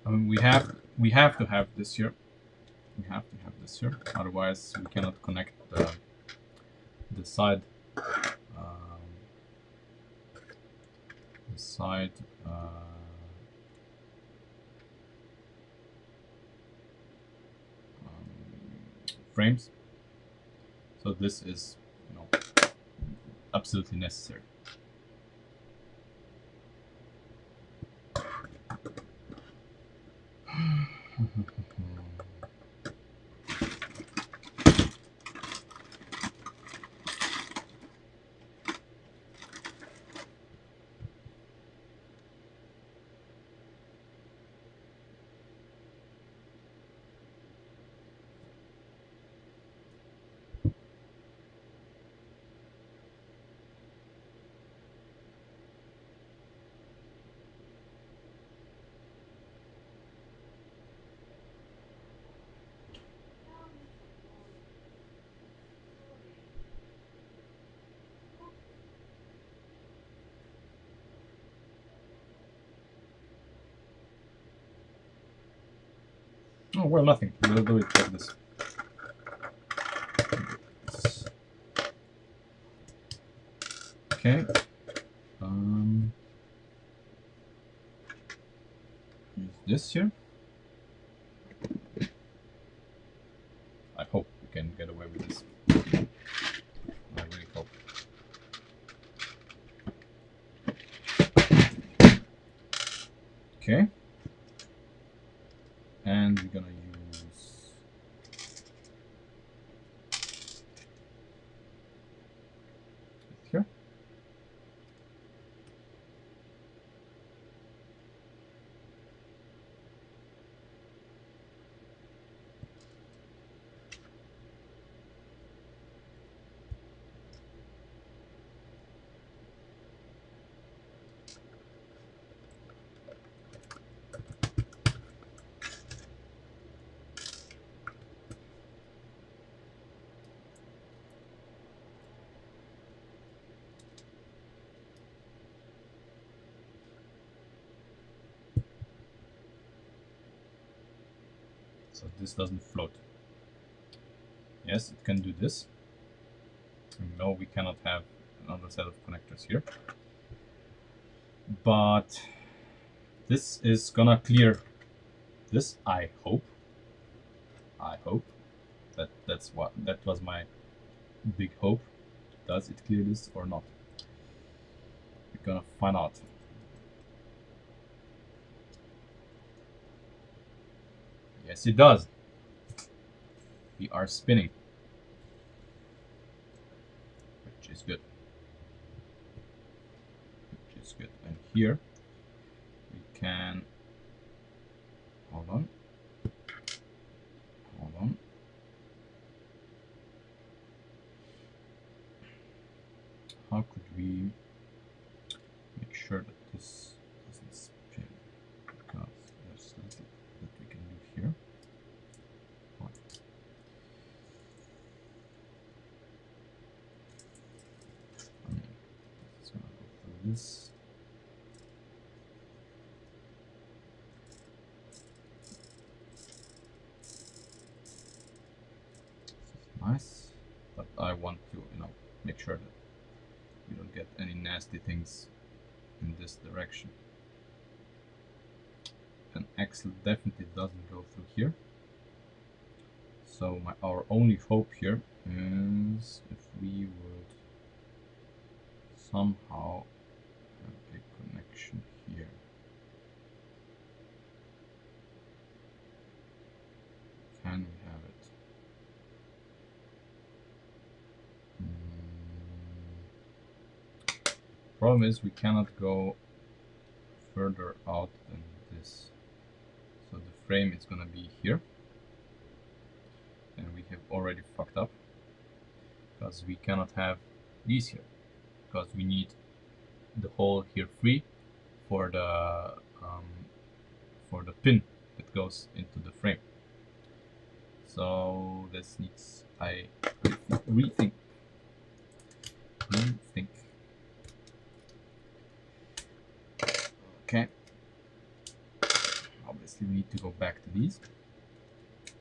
I mean, we have to have this here. We have to have this here. Otherwise, we cannot connect the side. Um, the side. Frames. So this is, you know, absolutely necessary. Oh, well, nothing. We'll do it like this. Okay. Use this here. I hope we can get away with this. I really hope. Okay. And we're gonna use here. So this doesn't float. Yes, it can do this. No, we cannot have another set of connectors here. But this is gonna clear this, I hope. I hope. That was my big hope. Does it clear this or not? We're gonna find out. Yes, it does. We are spinning, which is good. Which is good. And here we can hold on. Hold on. How could we make sure that this doesn't spin? Because there's little that we can do here. It's gonna go through this. Nice, but I want to, you know, make sure that we don't get any nasty things in this direction. An axle definitely doesn't go through here. So our only hope here is if we would somehow have a connection here. Can we have it? Problem is we cannot go further out than this. So the frame is gonna be here. And we have already fucked up. Because we cannot have these here. Because we need the hole here free for the pin that goes into the frame. So this needs I rethink. Okay. Obviously obviously we need to go back to these,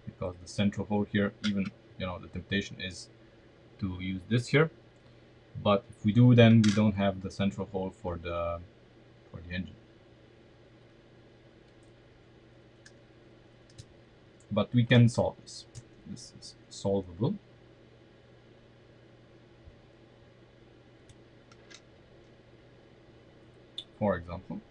because the central hole here, even, you know, the temptation is to use this here, but if we do, then we don't have the central hole for the engine. But we can solve this. This is solvable. For example,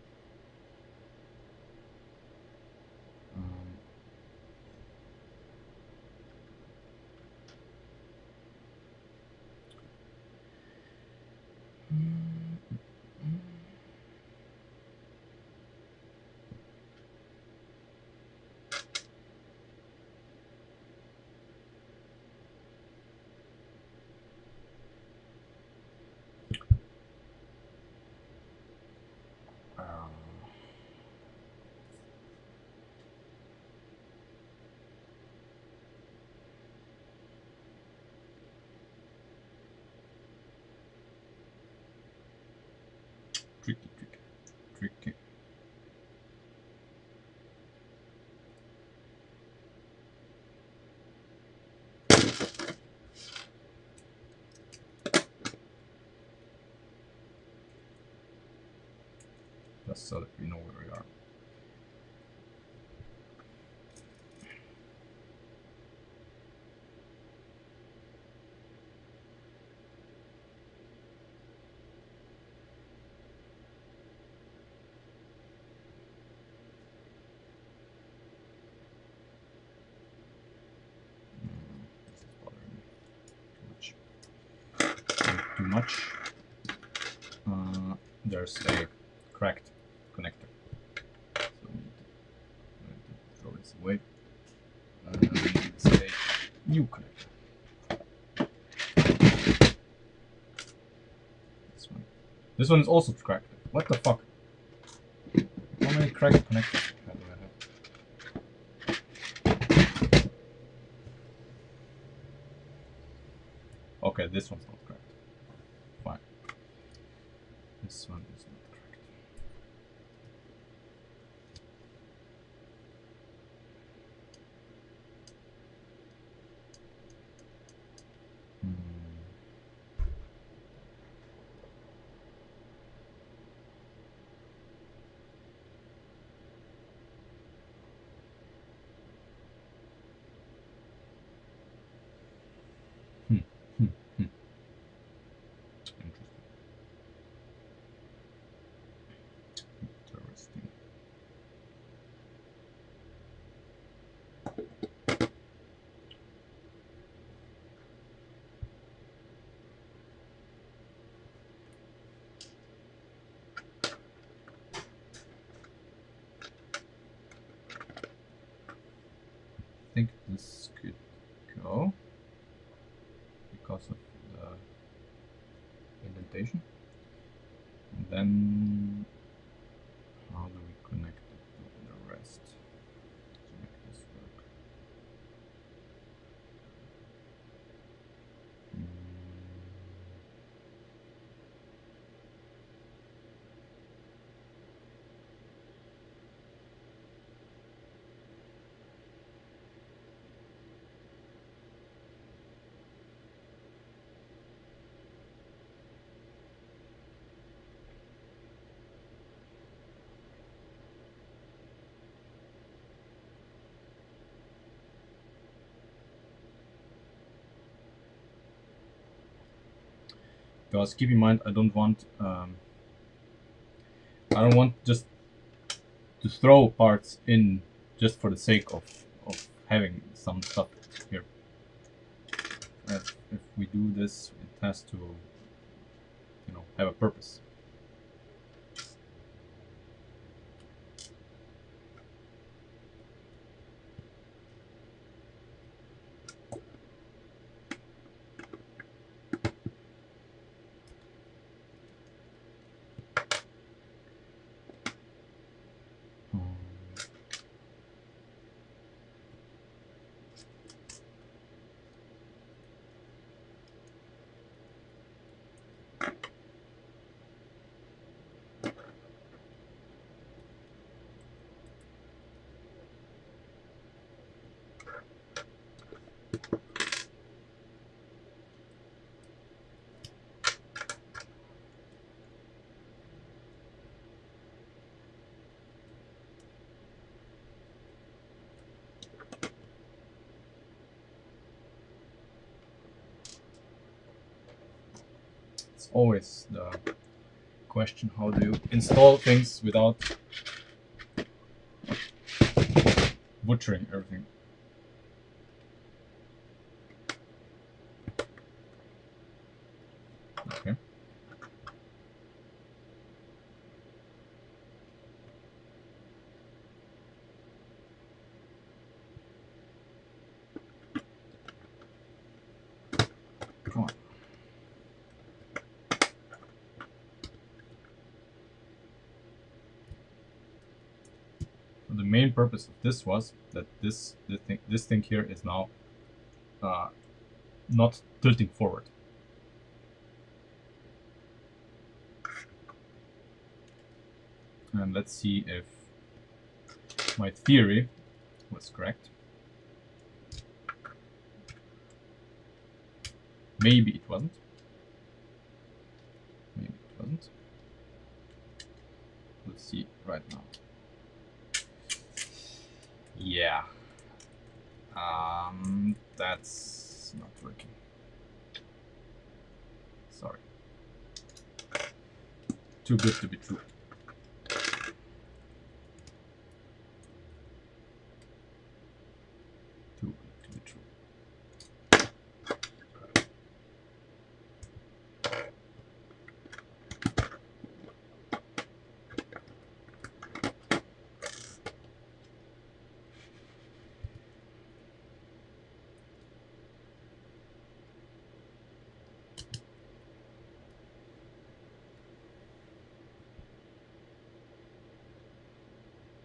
tricky. Just so that we know where we are. This is bothering me too much. There's a cracked connector, so we need to throw this away. This is a new connector. This one is also cracked. What the fuck? How many cracked connectors do I have? Okay, this one's not cracked. Fine. This one is not cracked. Interesting. I think this could go because of the indentation. And then how do we connect it to the rest to make this work? Because keep in mind, I don't want just to throw parts in just for the sake of having some stuff here. If we do this, it has to, you know, have a purpose. It's always the question, how do you install things without butchering everything? Okay. Come on. The main purpose of this was that this thing here is now not tilting forward. And let's see if my theory was correct. Maybe it wasn't. Maybe it wasn't. Let's see right now. Yeah. That's not working. Sorry. Too good to be true. Too good to be true.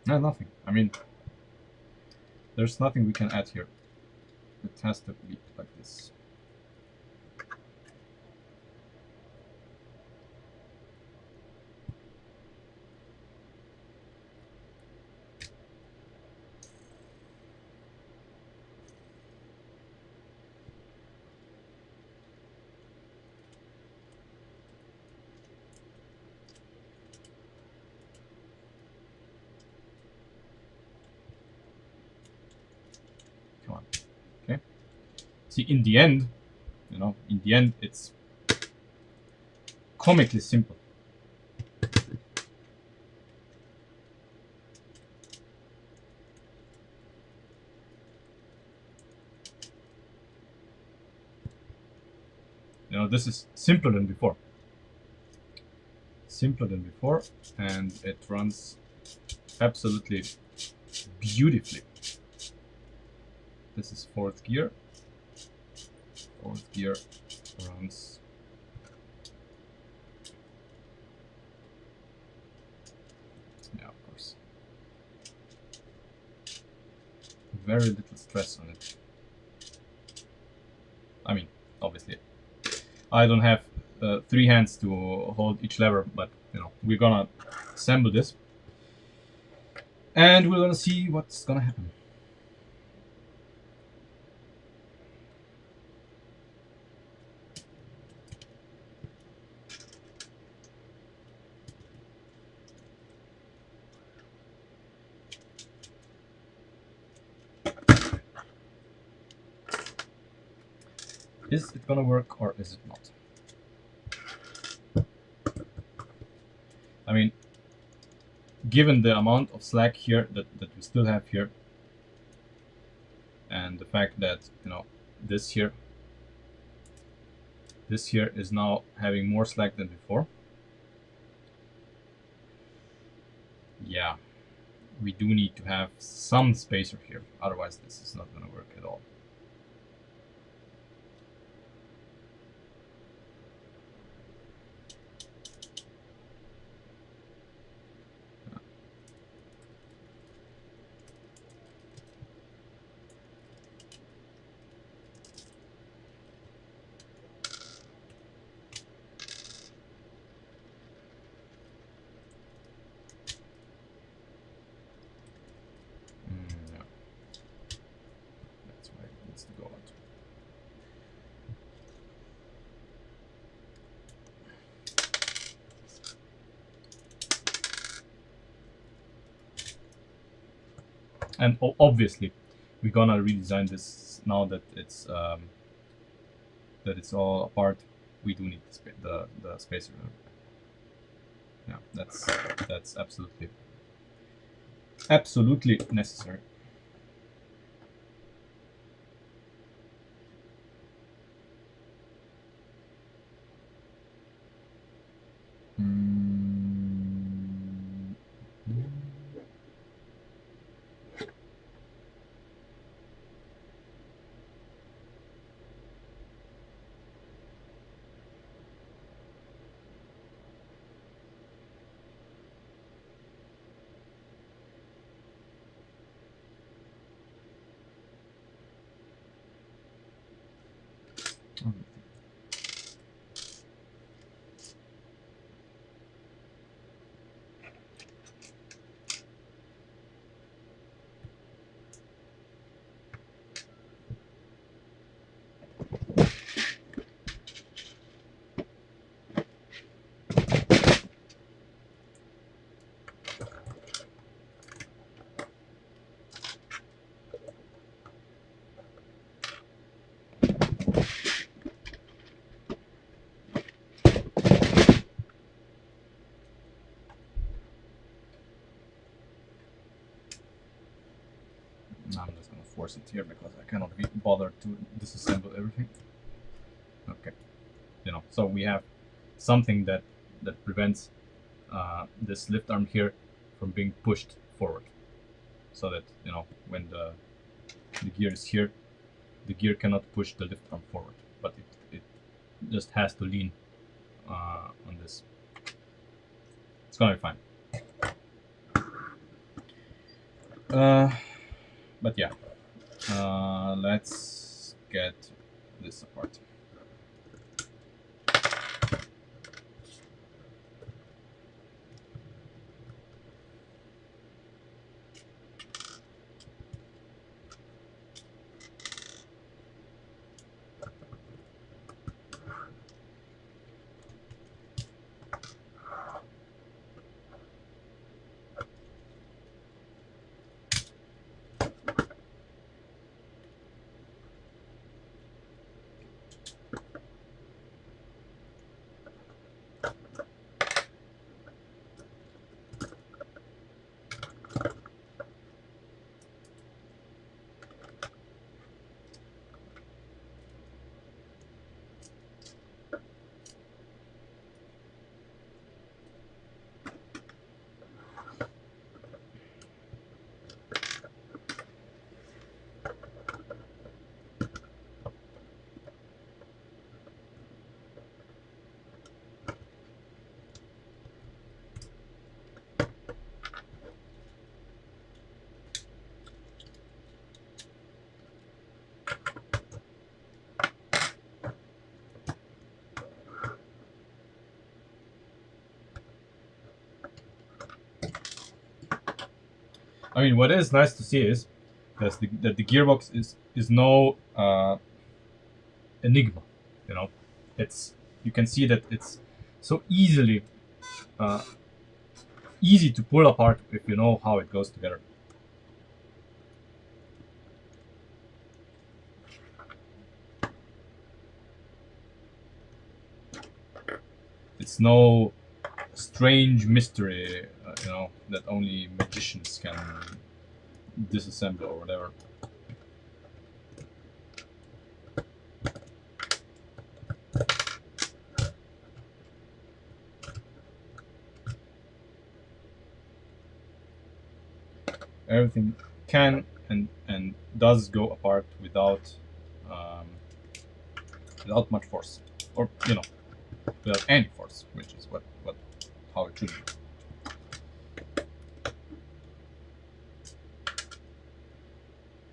No, nothing. I mean, there's nothing we can add here. It has to be like this. Come on. Okay. See, in the end, you know, in the end, it's comically simple. You know, this is simpler than before. Simpler than before, and it runs absolutely beautifully. This is fourth gear. Fourth gear runs. Yeah, of course. Very little stress on it. I mean, obviously, I don't have 3 hands to hold each lever, but you know, we're gonna assemble this, and we're gonna see what's gonna happen. Is it gonna work or is it not? I mean, given the amount of slack here that we still have here, and the fact that, you know, this here is now having more slack than before. Yeah, we do need to have some spacer here, otherwise this is not gonna work at all. Yeah. That's why it needs to go out. And obviously, we're gonna redesign this now that it's all apart. we do need the spacer. Yeah, that's absolutely necessary. I'm just gonna force it here because I cannot be bothered to disassemble everything. Okay, so we have something that prevents this lift arm here from being pushed forward, so that when the gear is here, the gear cannot push the lift arm forward, but it just has to lean on this. It's gonna be fine. But yeah, let's get this apart. I mean, what is nice to see is that the gearbox is no enigma. It's you can see that it's so uh, easy to pull apart if you know how it goes together. It's no strange mystery, that only magicians can disassemble or whatever. Everything can and does go apart without without much force, or without any force, which is what how it should be.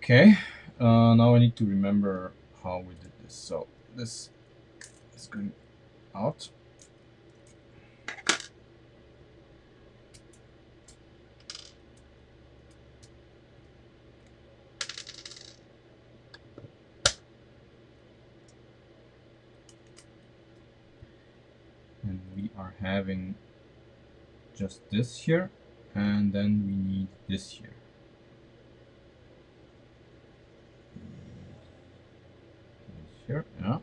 Okay, now I need to remember how we did this. So this is going out. And we are having just this here, and then we need this here. This here, yeah.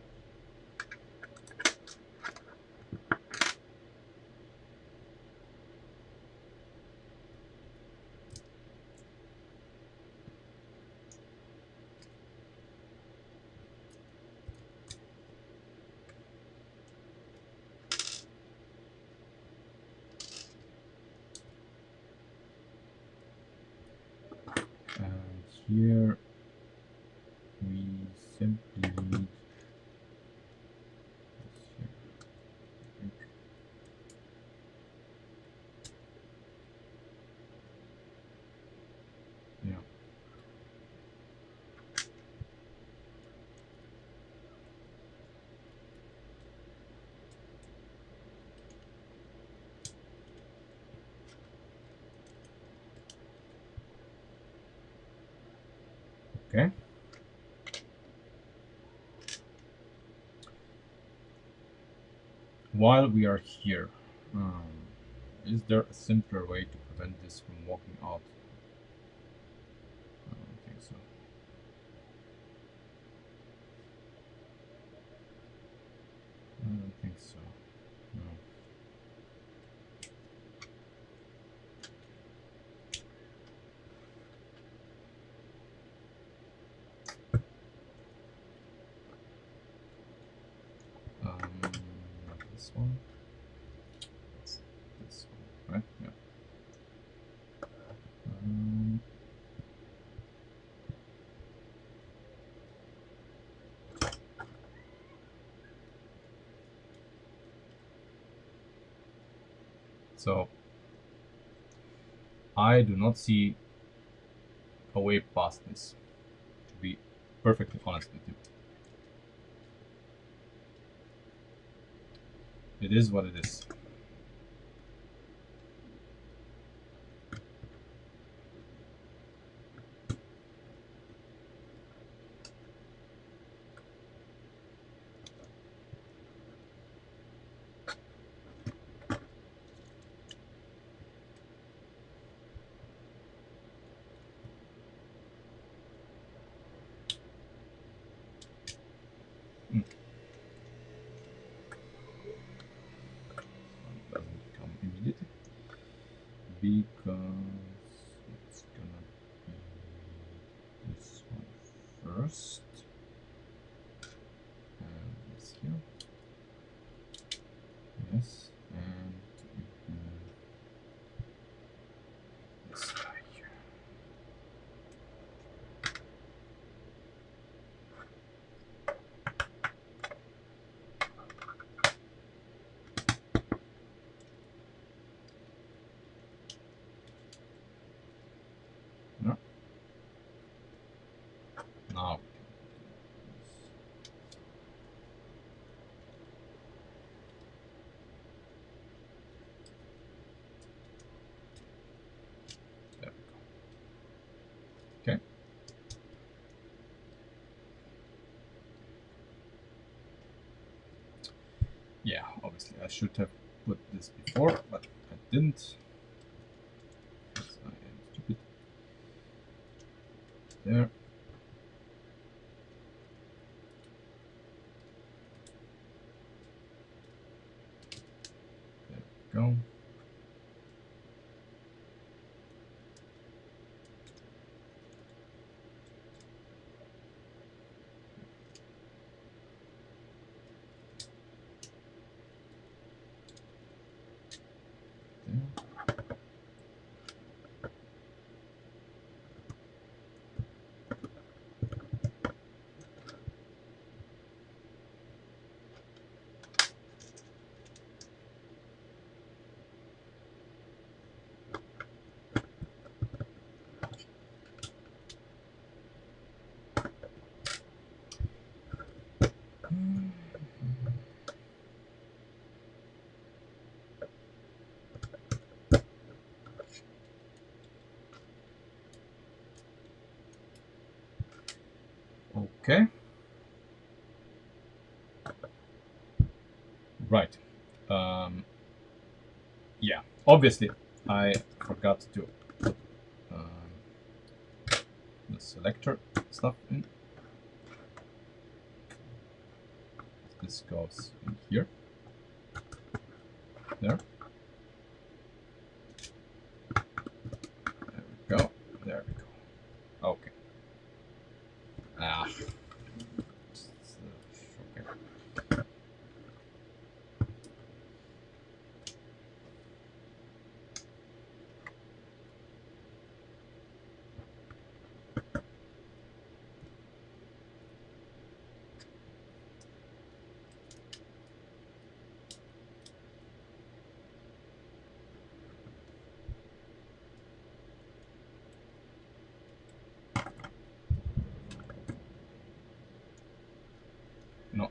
here we simply need this here, I think. Yeah. Okay. While we are here, is there a simpler way to prevent this from walking out? I don't think so. I don't think so. No. Not this one. It's this one, right? Yeah. So I do not see a way past this, to be perfectly honest with you. It is what it is. Doesn't come immediately because it's gonna be this one first, and this here, yes, and we have this guy here. No. Now there we go. Okay. Yeah, obviously I should have put this before, but I didn't. Because I am stupid. There. There we go. There. Okay. Right. Yeah. Obviously, I forgot to put the selector stuff in. This goes in here. There. There we go. There we go. Okay. Ah. Okay.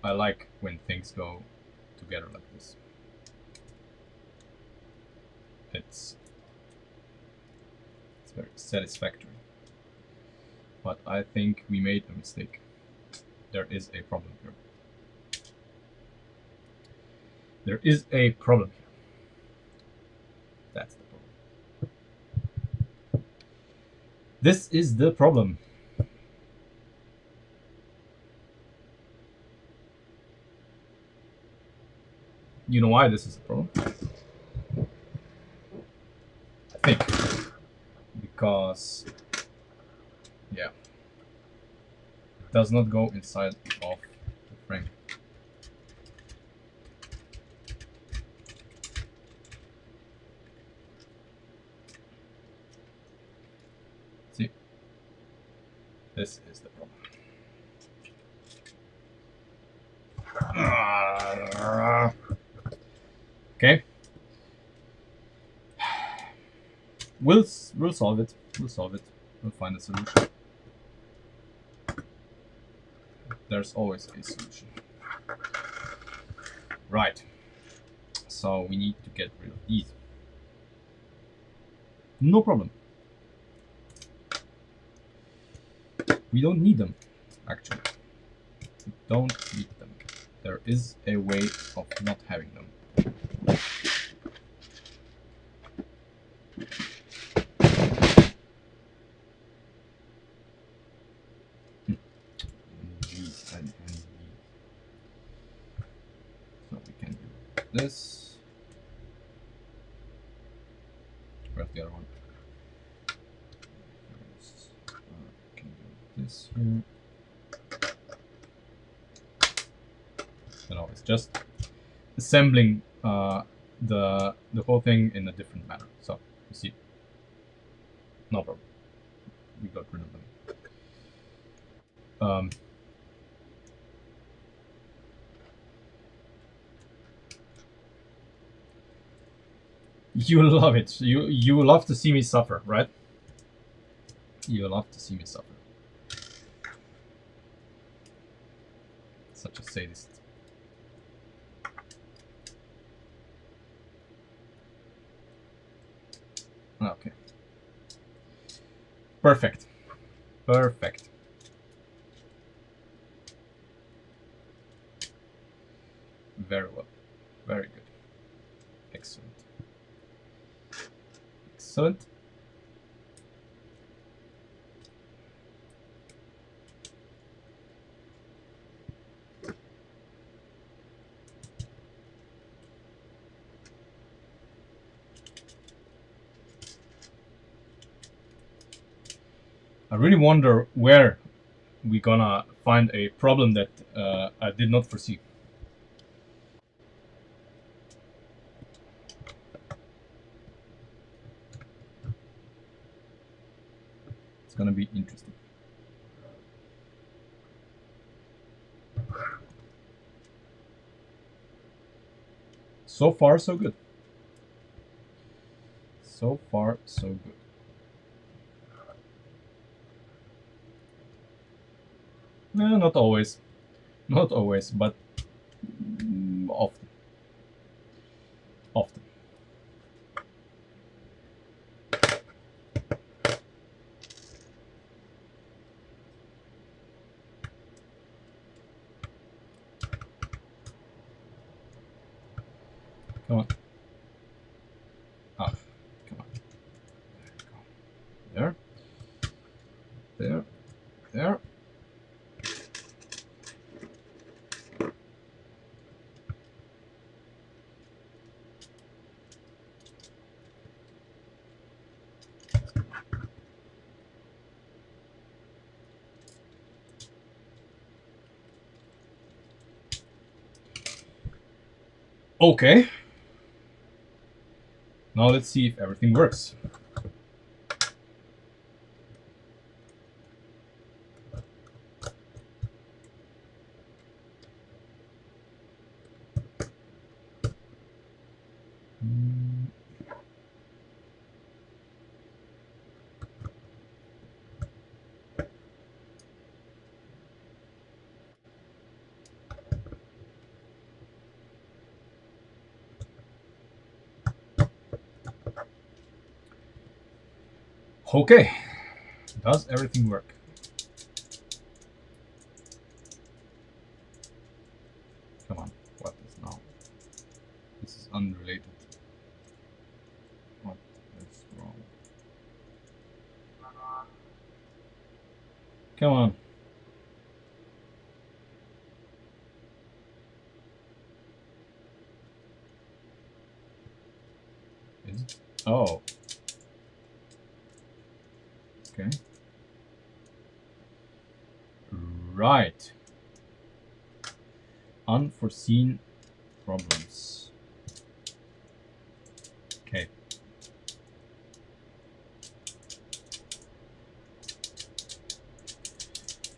I like when things go together like this. It's very satisfactory. But I think we made a mistake. There is a problem here. There is a problem here. That's the problem. This is the problem. You know why this is a problem? I think because, yeah, it does not go inside of the frame. See, this is the problem. Okay. We'll solve it. We'll solve it. We'll find a solution. There's always a solution. Right. So we need to get rid of these. No problem. We don't need them, actually. We don't need them. There is a way of not having them. So we can do this. Where's the other one? We can do this here. You know, it's just assembling the whole thing in a different manner. So you see, no problem. We got rid of them. You love it. You love to see me suffer, right? You love to see me suffer. Such a sadist. Okay. Perfect. Perfect. Very well. Very good. Excellent. Excellent. I really wonder where we're gonna find a problem that I did not foresee. It's gonna be interesting. So far, so good. So far, so good. No, not always. Not always, but often. Often. Come on. Ah, come on. There. There. There. Okay. Now let's see if everything works. Okay, does everything work? Come on, what is now? This is unrelated. What is wrong? Come on. Is it? Oh. Okay. Right. Unforeseen problems. Okay.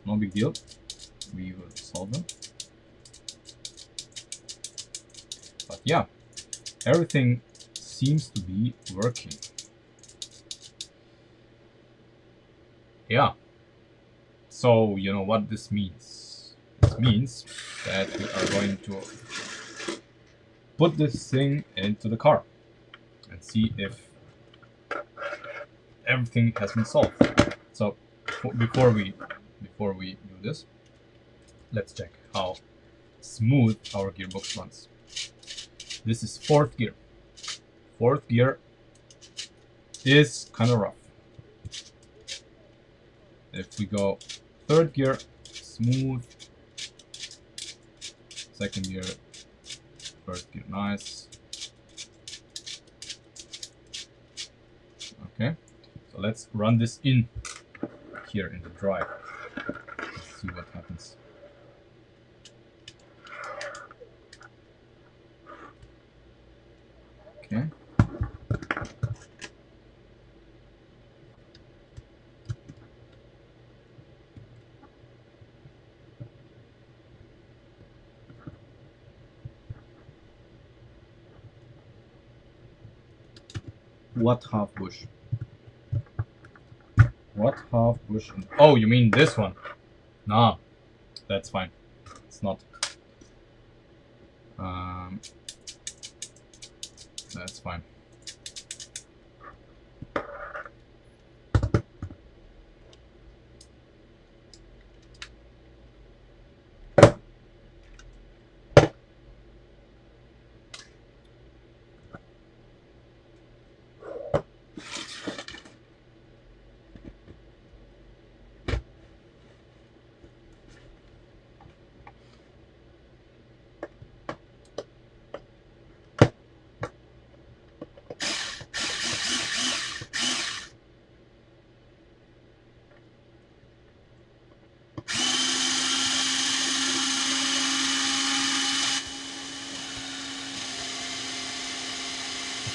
No big deal. We will solve them. But yeah, everything seems to be working. Yeah. So, you know what this means? This means that we are going to put this thing into the car and see if everything has been solved. So, before we do this, let's check how smooth our gearbox runs. This is fourth gear. Fourth gear is kind of rough. If we go third gear, smooth. Second gear, first gear, nice. Okay, so let's run this in here in the drive. Let's see what happens. Okay. What half bush? What half bush? Oh, you mean this one? Nah, that's fine. It's not. That's fine.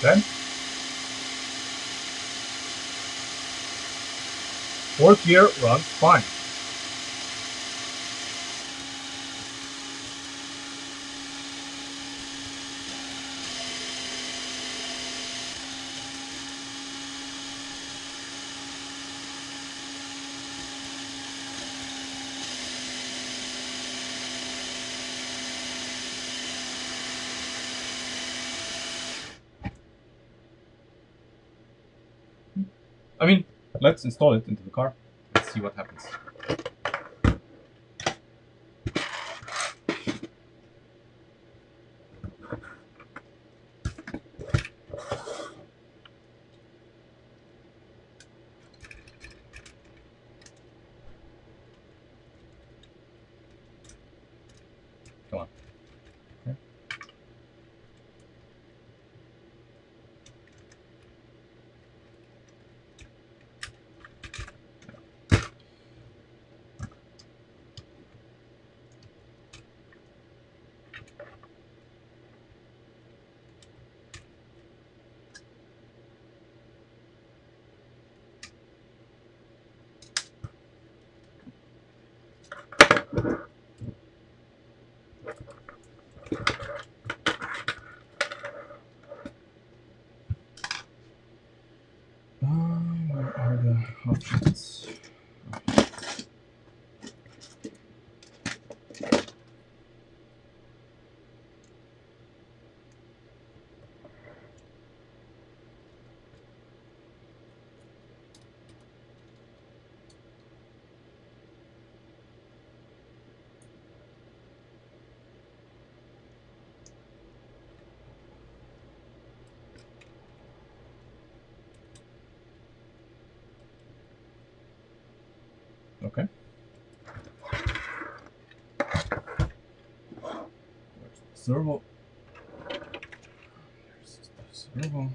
Okay. Fourth gear runs fine. I mean, let's install it into the car. Let's see what happens. Come on. Okay. Where are the options? servo. Here's the servo.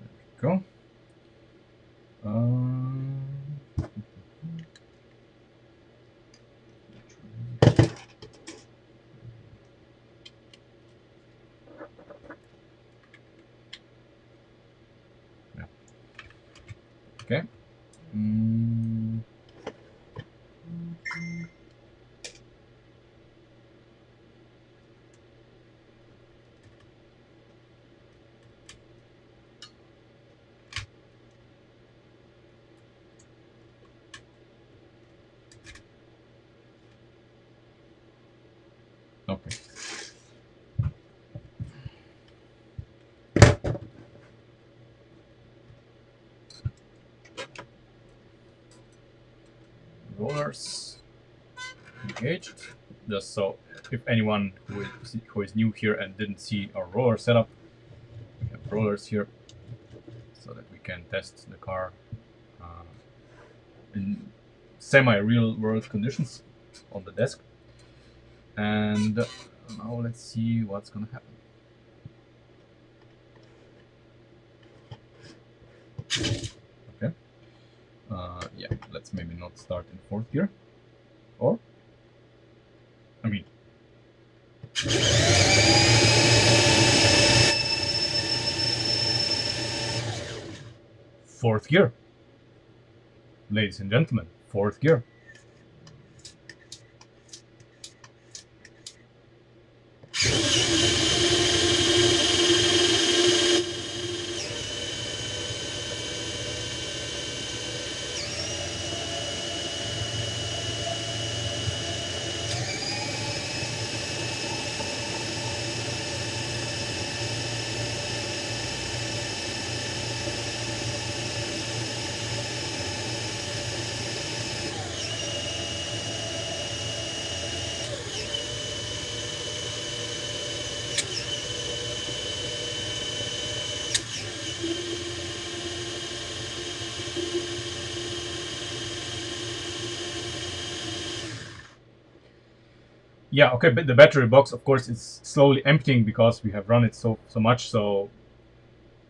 There we go. Yeah. Okay. Okay. Rollers engaged. Just so if anyone who is new here and didn't see our roller setup, we have rollers here so that we can test the car in semi-real world conditions on the desk. And now let's see what's gonna happen. Okay. Yeah, let's maybe not start in 4th gear. Or, I mean, 4th gear. Ladies and gentlemen, 4th gear. Yeah, okay, but the battery box, of course, is slowly emptying because we have run it so much. So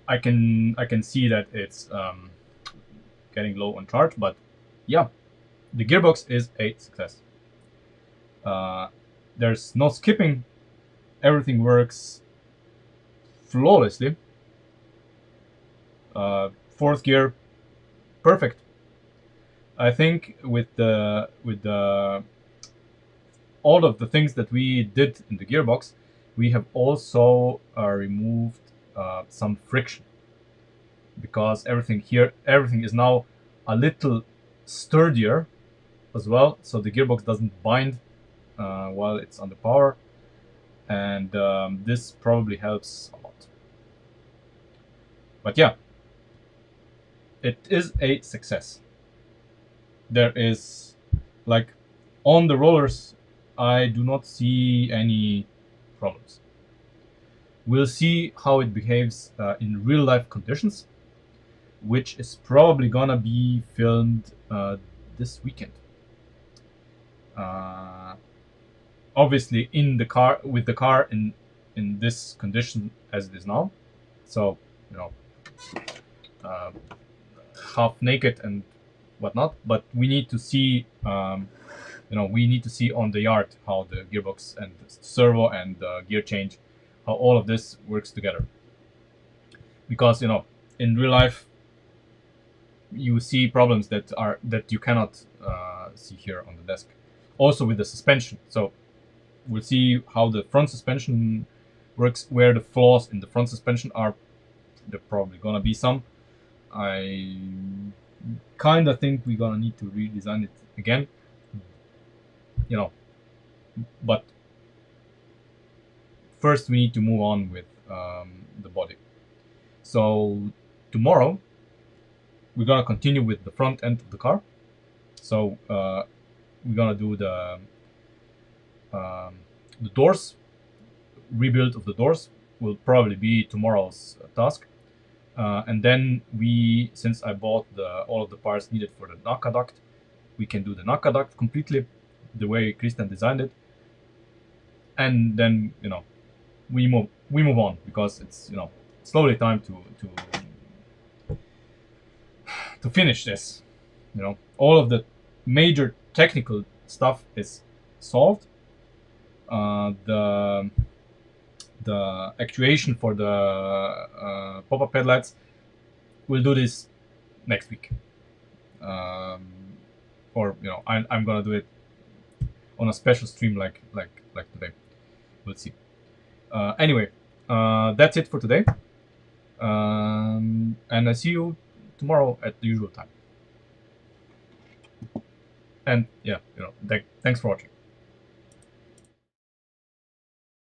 I can see that it's getting low on charge. But yeah, the gearbox is a success. There's no skipping. Everything works flawlessly. 4th gear, perfect. I think with the all of the things that we did in the gearbox, we have also removed some friction, because everything is now a little sturdier as well, so the gearbox doesn't bind while it's under power, and this probably helps a lot. But yeah, it is a success. There is, like, on the rollers, I do not see any problems. We'll see how it behaves in real life conditions, which is probably gonna be filmed this weekend. Obviously in the car, with the car in this condition as it is now. So, you know, half naked and whatnot, but we need to see we need to see on the yard how the gearbox and the servo and the gear change, how all of this works together. Because in real life you see problems that you cannot see here on the desk. Also with the suspension. So we'll see how the front suspension works, where the flaws in the front suspension are. There probably gonna be some. I kind of think we're gonna need to redesign it again. But first we need to move on with the body. So tomorrow we're gonna continue with the front end of the car. So we're gonna do the doors. Rebuild of the doors will probably be tomorrow's task. And then we, since I bought all of the parts needed for the NACA duct, we can do the NACA duct completely the way Christian designed it. And then, you know, we move on, because it's, you know, slowly time to finish this. You know, all of the major technical stuff is solved. The actuation for the pop-up headlights, we'll do this next week. Or, you know, I'm gonna do it on a special stream like today. We'll see. Anyway, that's it for today. And I see you tomorrow at the usual time. And yeah, you know, thanks for watching.